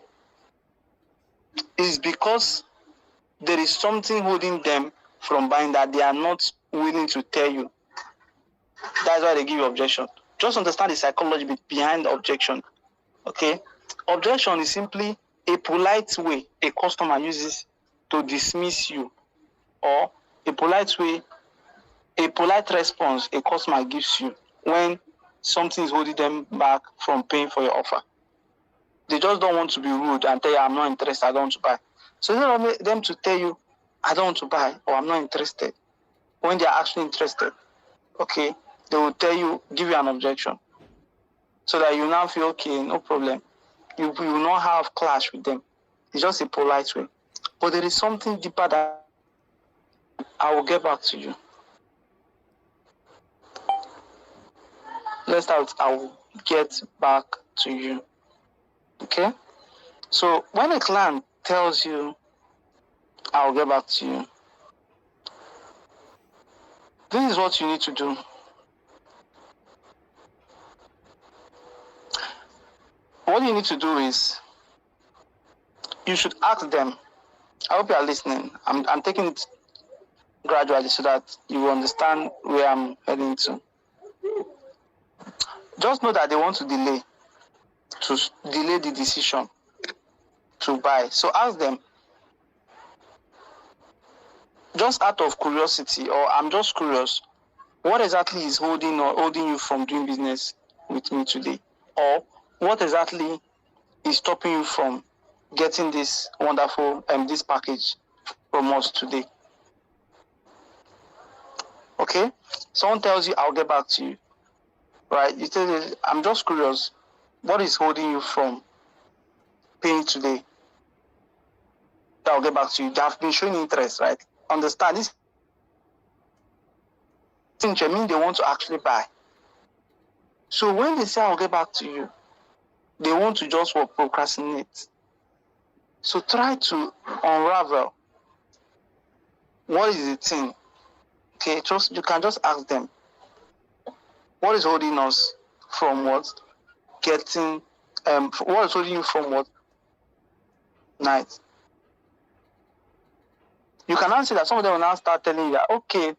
is because there is something holding them from buying that they are not willing to tell you. That's why they give you objection. Just understand the psychology behind the objection. Okay? Objection is simply a polite way a customer uses to dismiss you, or a polite response a customer gives you when something is holding them back from paying for your offer. They just don't want to be rude and tell you, I'm not interested, I don't want to buy. So instead of them to tell you, I don't want to buy, or I'm not interested, when they are actually interested, okay, they will tell you, give you an objection, so that you now feel, okay, no problem. You will not have clash with them. It's just a polite way. But there is something deeper that I will get back to you. Let's start. I will get back to you. Okay? So when a client tells you, I'll get back to you, this is what you need to do. What you need to do is, you should ask them. I hope you are listening. I'm taking it gradually so that you will understand where I'm heading to. Just know that they want to delay the decision to buy. So ask them, just out of curiosity, or I'm just curious, what exactly is holding you from doing business with me today? Or what exactly is stopping you from getting this wonderful this package from us today? Okay? Someone tells you, I'll get back to you. Right? You tell them, I'm just curious, what is holding you from paying today? I'll get back to you. They have been showing interest, right? Understand this thing means they want to actually buy. So when they say I'll get back to you, they want to just procrastinate. So try to unravel what is the thing. Okay, you can just ask them, what is holding us from what? Getting what is holding you from what? Night. You can answer that. Some of them will now start telling you, okay,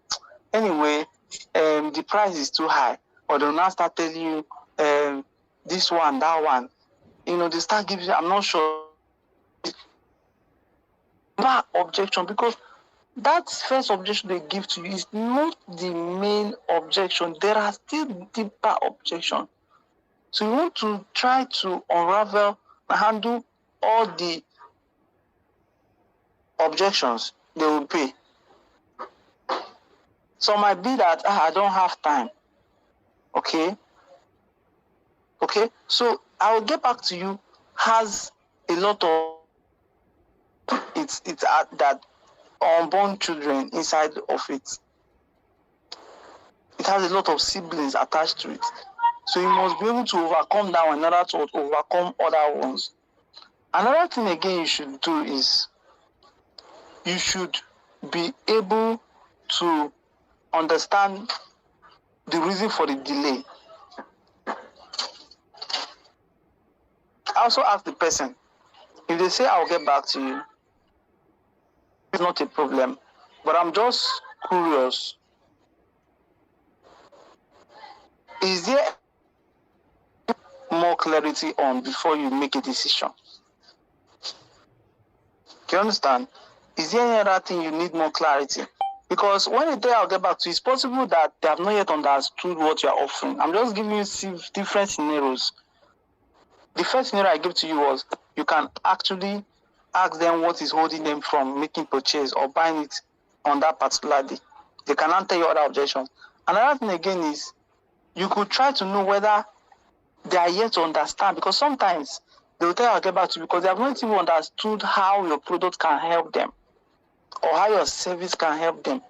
anyway, the price is too high. Or they'll now start telling you, this one, that one. They start giving you, I'm not sure. That objection, because that first objection they give to you is not the main objection. There are still deeper objections. So you want to try to unravel and handle all the objections they will pay. So it might be that I don't have time. Okay? So I will get back to you has a lot of it's that unborn children inside of it. It has a lot of siblings attached to it. So you must be able to overcome that one in order to overcome other ones. Another thing again you should do is, you should be able to understand the reason for the delay. I also ask the person, if they say I'll get back to you, it's not a problem, but I'm just curious. Is there more clarity on before you make a decision? Do you understand? Is there any other thing you need more clarity? Because when they say I'll get back to you, it's possible that they have not yet understood what you are offering. I'm just giving you different scenarios. The first scenario I gave to you was, you can actually ask them what is holding them from making purchase or buying it on that particular day. They cannot tell you other objections. Another thing again is, you could try to know whether they are yet to understand, because sometimes they will tell you I'll get back to you because they have not even understood how your product can help them or how your service can help them.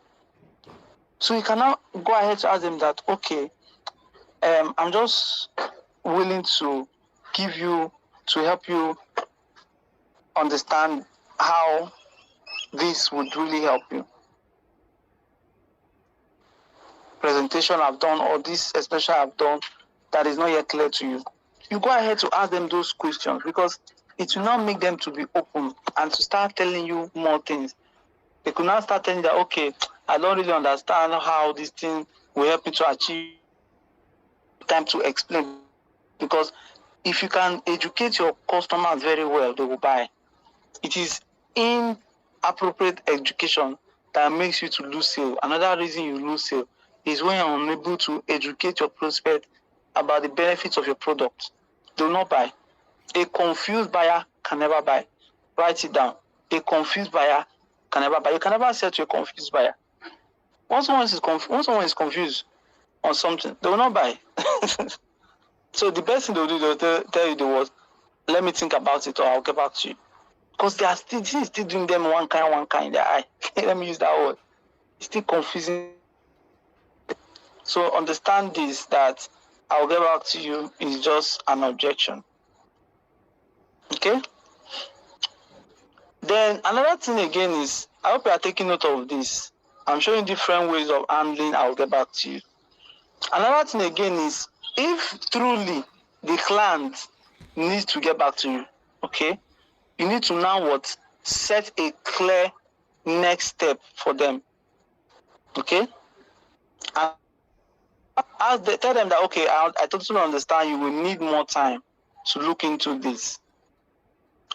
So you cannot go ahead to ask them that, okay, I'm just willing to give you, to help you understand how this would really help you. Presentation I've done, or this especially I've done that is not yet clear to you. You go ahead to ask them those questions because it will not make them to be open and to start telling you more things. They could now start telling you that, okay, I don't really understand how this thing will help you to achieve time to explain. Because if you can educate your customers very well, they will buy. It is inappropriate education that makes you to lose sale. Another reason you lose sale is when you're unable to educate your prospect about the benefits of your product. They will not buy. A confused buyer can never buy. Write it down. A confused buyer can never buy. You can never sell to a confused buyer. Once someone is confused on something, they will not buy. So the best thing they will do, they'll tell you the words, let me think about it or I'll get back to you. Because they are still doing them one kind in their eye. Let me use that word. It's still confusing. So understand this, that I'll get back to you is just an objection. Okay? Then another thing again is, I hope you are taking note of this. I'm showing different ways of handling I'll get back to you. Another thing again is, if truly the client needs to get back to you, okay, you need to now what? Set a clear next step for them. Okay? And tell them that, okay, I totally understand you will need more time to look into this.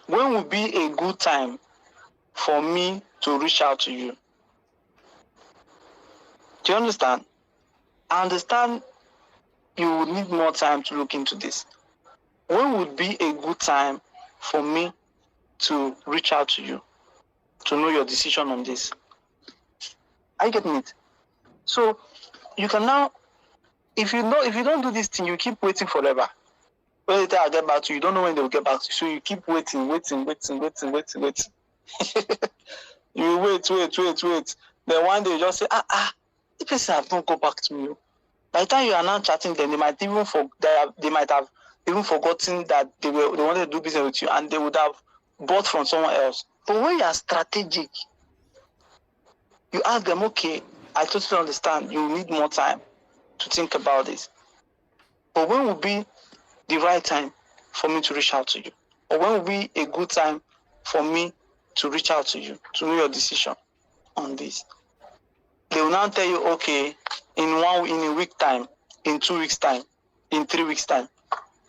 When will be a good time for me to reach out to you? Do you understand? I understand you will need more time to look into this. When would be a good time for me to reach out to you to know your decision on this? Are you getting it? So you can now, if you don't do this thing, you keep waiting forever. When they tell I'll get back to you, you don't know when they will get back to you. So you keep waiting. You wait. You wait. Then one day you just say, this person has not got back to me. By the time you are now chatting them, they might have even forgotten that they wanted to do business with you, and they would have bought from someone else. But when you are strategic, you ask them, okay, I totally understand. You need more time to think about this. But when will be the right time for me to reach out to you? Or when will be a good time for me to reach out to you to know your decision on this? They will now tell you, okay, in a week time, in 2 weeks time, in 3 weeks time.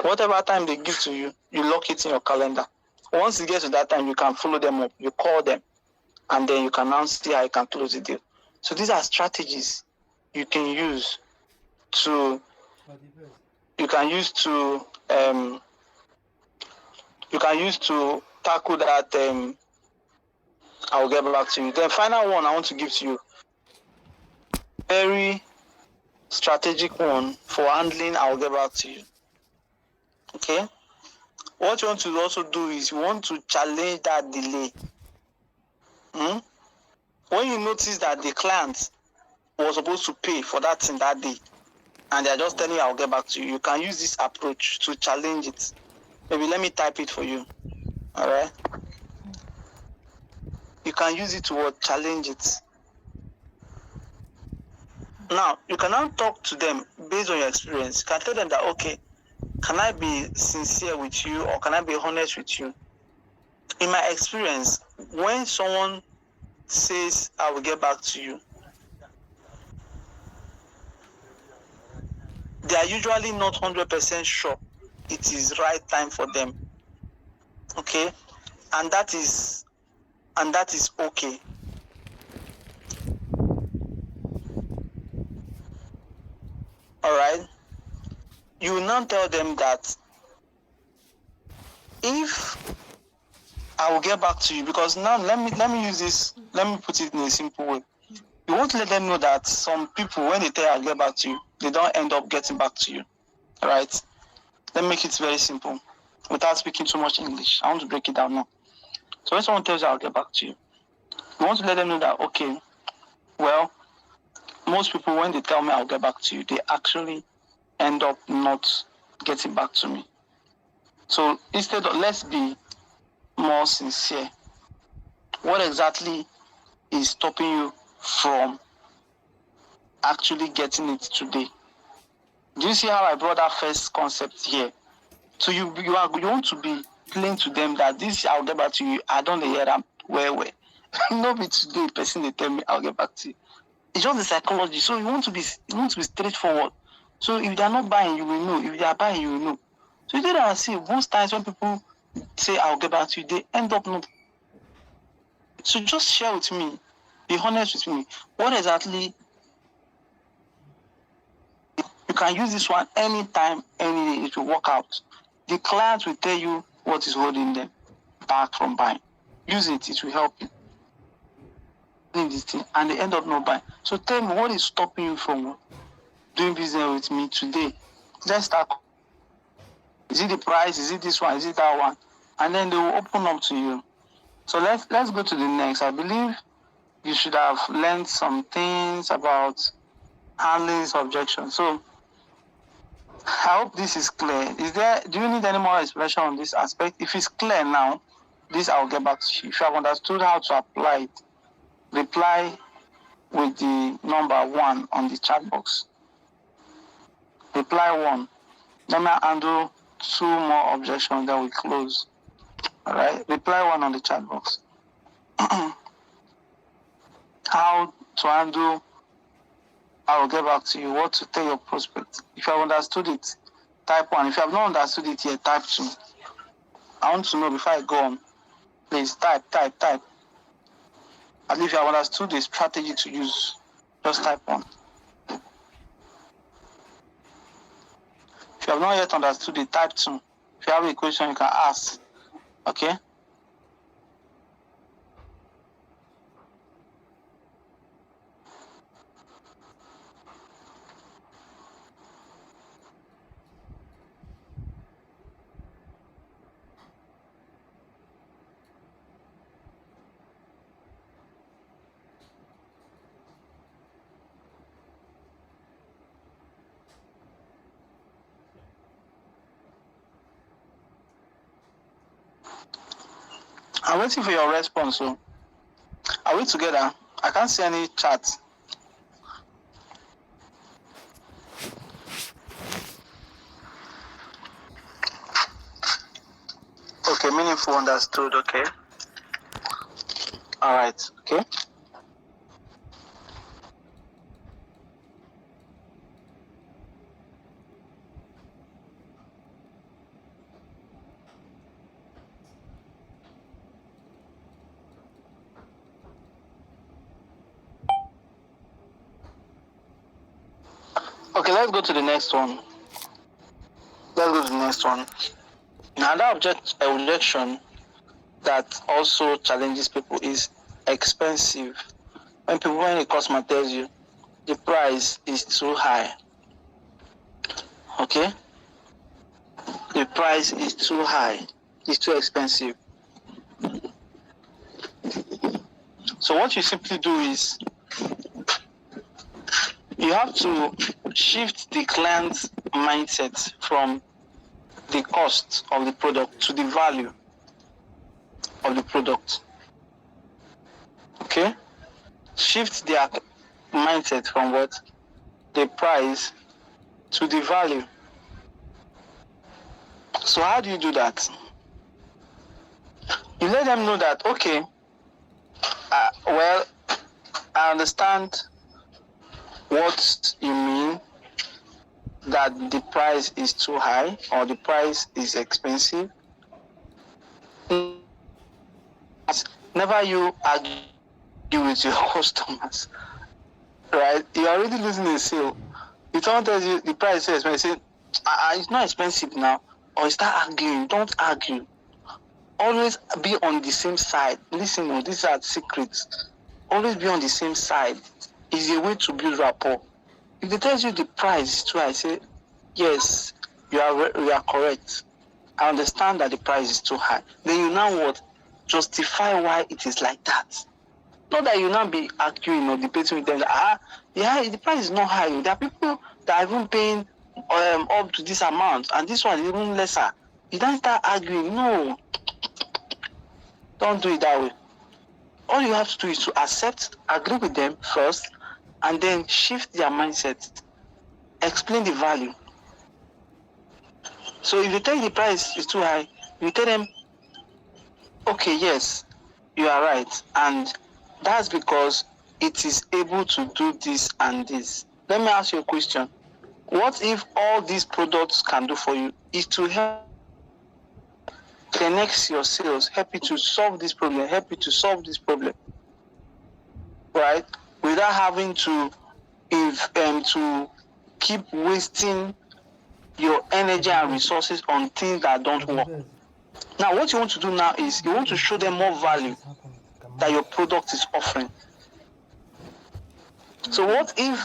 Whatever time they give to you, you lock it in your calendar. Once you get to that time, you can follow them up, you call them, and then you can now see how you can close the deal. So these are strategies you can use to tackle that. I'll get back to you. The final one I want to give to you, very strategic one for handling I'll get back to you. Okay? What you want to also do is you want to challenge that delay. When you notice that the client was supposed to pay for that thing that day, and they're just telling you I'll get back to you, you can use this approach to challenge it. Maybe let me type it for you. All right? You can use it to challenge it. Now, you can now talk to them based on your experience. You can tell them that, okay, can I be sincere with you or can I be honest with you? In my experience, when someone says, I will get back to you, they are usually not 100% sure it is right time for them. Okay? And that is okay. Alright? You will now tell them that if I will get back to you, because now let me use this, let me put it in a simple way. You want to let them know that some people, when they tell you I'll get back to you, they don't end up getting back to you. Right? Let me make it very simple without speaking too much English. I want to break it down now. So when someone tells you I'll get back to you, you want to let them know that, okay, well, most people, when they tell me I'll get back to you, they actually end up not getting back to me. So instead of, let's be more sincere. What exactly is stopping you from actually getting it today? Do you see how I brought that first concept here? So you want to be plain to them that this I'll get back to you. I don't hear them where. No be today person they tell me I'll get back to you. It's just the psychology. So you want to be straightforward. So if they are not buying, you will know. If they are buying, you will know. So you know that I see most times when people say I'll get back to you, they end up not. So just share with me, be honest with me. What exactly? You can use this one anytime, any day. It will work out. The client will tell you what is holding them back from buying. Use it. It will help you. This thing, and they end up not buying. So tell me, what is stopping you from doing business with me today? Let's start. Is it the price? Is it this one? Is it that one? And then they will open up to you. So let's go to the next. I believe you should have learned some things about handling this objection. So I hope this is clear. Do you need any more explanation on this aspect? If it's clear now, this I'll get back to you. If you have understood how to apply it, reply with the number 1 on the chat box. Reply 1. Let me handle 2 more objections, then we close. Alright? Reply 1 on the chat box. How to handle, I will get back to you. What to tell your prospect. If you have understood it, type 1. If you have not understood it yet, type 2. I want to know before I go on. Please type. And if you have understood the strategy to use, just type 1. If you have not yet understood it, type 2. If you have a question, you can ask. Okay? I'm waiting for your response. So, are we together? I can't see any chat. Okay, meaningful, understood. Okay. All right. Okay. Okay, let's go to the next one. Another objection that also challenges people is expensive. When a customer tells you the price is too high, okay? The price is too high, it's too expensive. So what you simply do is you have to shift the client's mindset from the cost of the product to the value of the product. Okay? Shift their mindset from what? The price to the value. So how do you do that? You let them know that, okay, well, I understand what you mean, that the price is too high or the price is expensive. Never you argue with your customers, right? You're already losing a sale. If someone tells you the price is expensive, it's not expensive now, or you start arguing. Don't argue. Always be on the same side. Listen, these are secrets. Always be on the same side. Is a way to build rapport. If they tell you the price is too high, say, yes, you are correct. I understand that the price is too high. Then you now what? Justify why it is like that. Not that you now be arguing or debating with them. The price is not high. There are people that are even paying up to this amount, and this one is even lesser. You don't start arguing. No, don't do it that way. All you have to do is to accept, agree with them first, and then shift their mindset. Explain the value. So if you tell the price is too high, you tell them, okay, yes, you are right, and that's because it is able to do this and this. Let me ask you a question. What if all these products can do for you is to help connect your sales, help you to solve this problem, right? Without having to keep wasting your energy and resources on things that don't work. Now, what you want to do now is you want to show them more value that your product is offering. So what if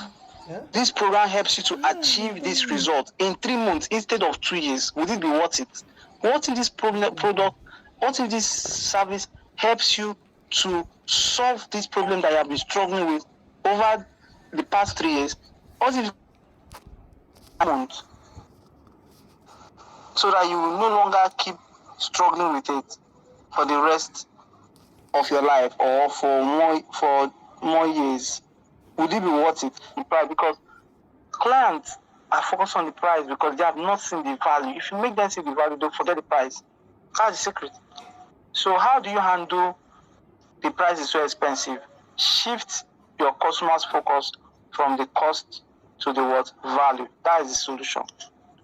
this program helps you to achieve this result in 3 months instead of 2 years? Would it be worth it? What if this what if this service helps you to solve this problem that you have been struggling with over the past 3 years? What if months? So that you will no longer keep struggling with it for the rest of your life or for more years. Would it be worth it? Because clients are focused on the price because they have not seen the value. If you make them see the value, they'll forget the price. That's the secret. So how do you handle the price is so expensive? Shift your customers' focus from the cost to the what? Value. That is the solution.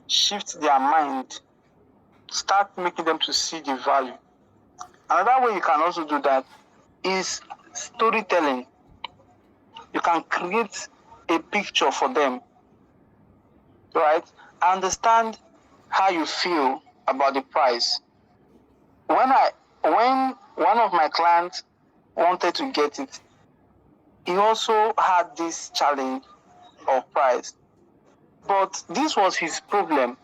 Shift their mind. Start making them to see the value. Another way you can also do that is storytelling. You can create a picture for them, right? Understand how you feel about the price. When one of my clients wanted to get it, he also had this challenge of price. But this was his problem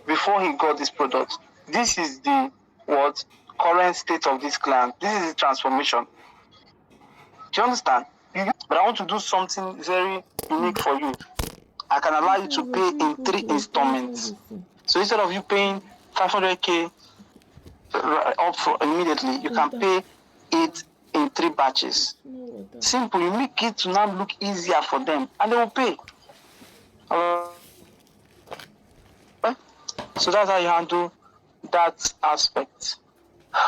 before he got this product. This is the current state of this client. This is the transformation. Do you understand? But I want to do something very unique for you. I can allow you to pay in 3 installments. So instead of you paying 500K up for immediately, you can pay it in 3 batches. Simple. You make it to now look easier for them, and they will pay. So that's how you handle that aspect.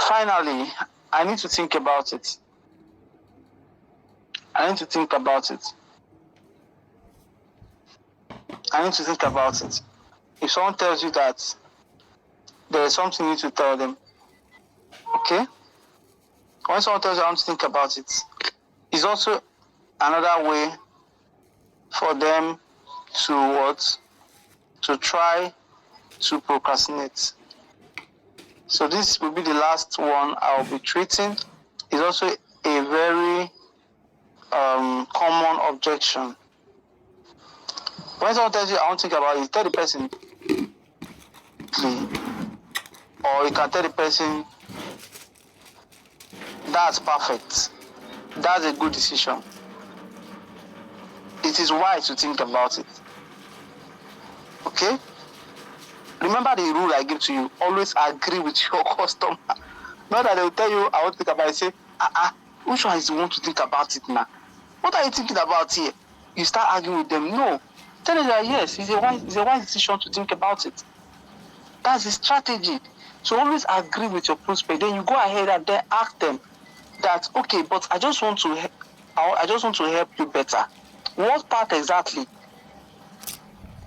Finally, I need to think about it. If someone tells you that there is something you need to tell them, okay? When someone tells you I want to think about it, it's also another way for them to try to procrastinate. So this will be the last one I'll be treating. It's also a very common objection. When someone tells you I want to think about it, tell the person, or you can tell the person, that's perfect. That's a good decision. It is wise to think about it. Okay? Remember the rule I give to you. Always agree with your customer. Not that they will tell you, I want to think about it. Say, which one is the one to think about it now? What are you thinking about here? You start arguing with them. No. Tell them that yes, it's a wise decision to think about it. That's the strategy. So always agree with your prospect. Then you go ahead and then ask them that, okay, but I just want to help you better. What part exactly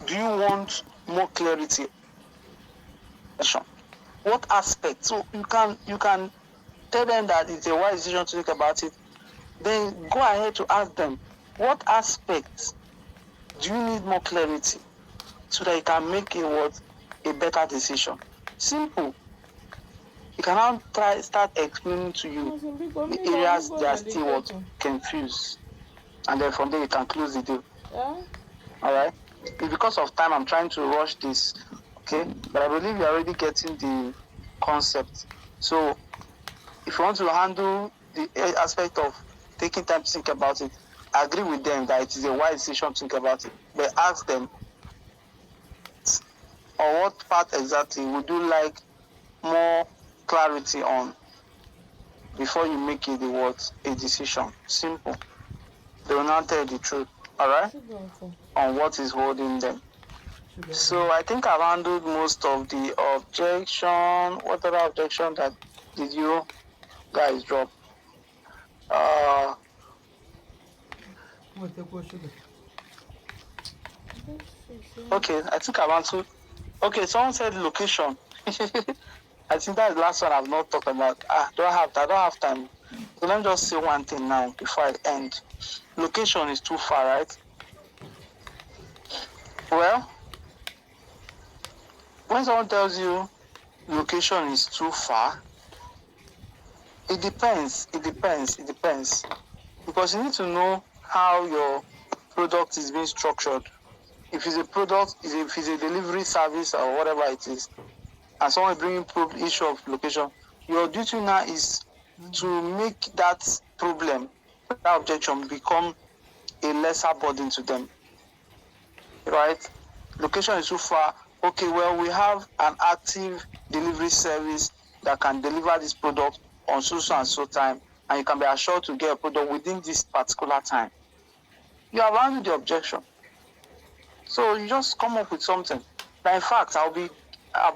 do you want more clarity? What aspect? So you can tell them that it's a wise decision to think about it. Then go ahead to ask them, what aspects do you need more clarity so that you can make a better decision? Simple. You can now start explaining to you the areas that are still confused, and then from there you can close the deal. All right. It's because of time I'm trying to rush this. Okay. But I believe you're already getting the concept. So if you want to handle the aspect of taking time to think about it, I agree with them that it is a wise decision to think about it. But ask them, on what part exactly would you like more clarity on before you make it a decision? Simple. They will not tell you the truth, all right, on what is holding them. So I think I've handled most of the objection. What other objection that did you guys drop? Okay, I think I've answered. Okay, someone said location. I think that's the last one I've not talked about. I don't have time. So let me just say one thing now before I end. Location is too far, right? Well, when someone tells you location is too far, it depends. Because you need to know how your product is being structured. If it's a product, if it's a delivery service or whatever it is, and someone is bringing issue of location, your duty now is to make that problem, that objection, become a lesser burden to them. Right? Location is too far. Okay, well, we have an active delivery service that can deliver this product on so and so time, and you can be assured to get a product within this particular time. You have handled the objection. So you just come up with something. Now, in fact, I'll be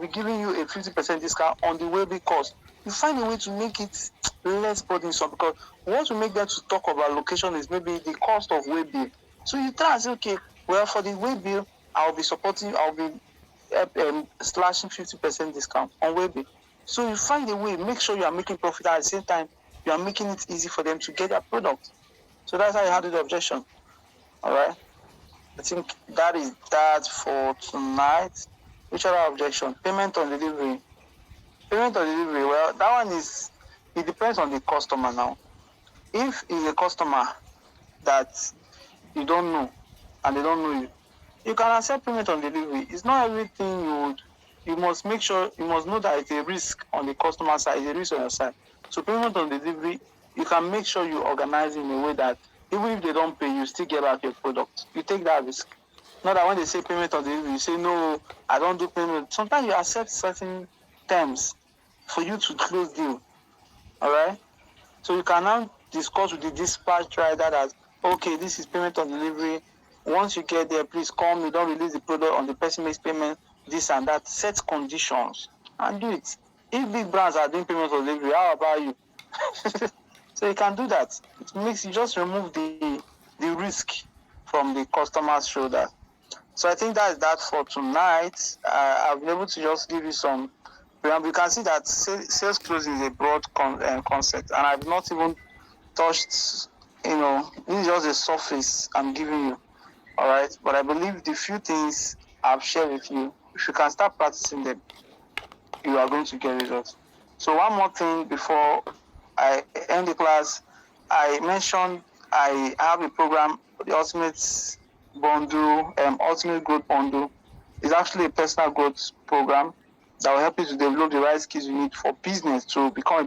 giving you a 50% discount on the Webby cost. You find a way to make it less burdensome, because what will make them to talk about location is maybe the cost of Webby. So you try and say, okay, well, for the Webby, I'll be slashing 50% discount on Webby. So you find a way, make sure you are making profit at the same time, you are making it easy for them to get their product. So that's how you handle the objection. All right. I think that is that for tonight. Which other objection? Payment on delivery. Payment on delivery, well, that one is, it depends on the customer now. If it's a customer that you don't know and they don't know you, you can accept payment on delivery. It's not everything you must make sure, you must know that it's a risk on the customer side, it's a risk on your side. So payment on delivery, you can make sure you organize in a way that even if they don't pay, you still get back your product. You take that risk. Not that when they say payment on delivery, you say, no, I don't do payment. Sometimes you accept certain terms for you to close deal. All right? So you can now discuss with the dispatch rider that, okay, this is payment on delivery. Once you get there, please call me. Don't release the product on the person makes payment, this and that. Set conditions and do it. If big brands are doing payment on delivery, how about you? So you can do that. It makes you just remove the risk from the customer's shoulder. So I think that's that for tonight. I've been able to just give you some. You can see that sales closing is a broad concept, and I've not even touched. This is just the surface I'm giving you. All right, but I believe the few things I've shared with you, if you can start practicing them, you are going to get results. So one more thing before I end the class, I mentioned I have a program, the Ultimate Bundle, Ultimate Growth Bundle. It's actually a personal growth program that will help you to develop the right skills you need for business to become a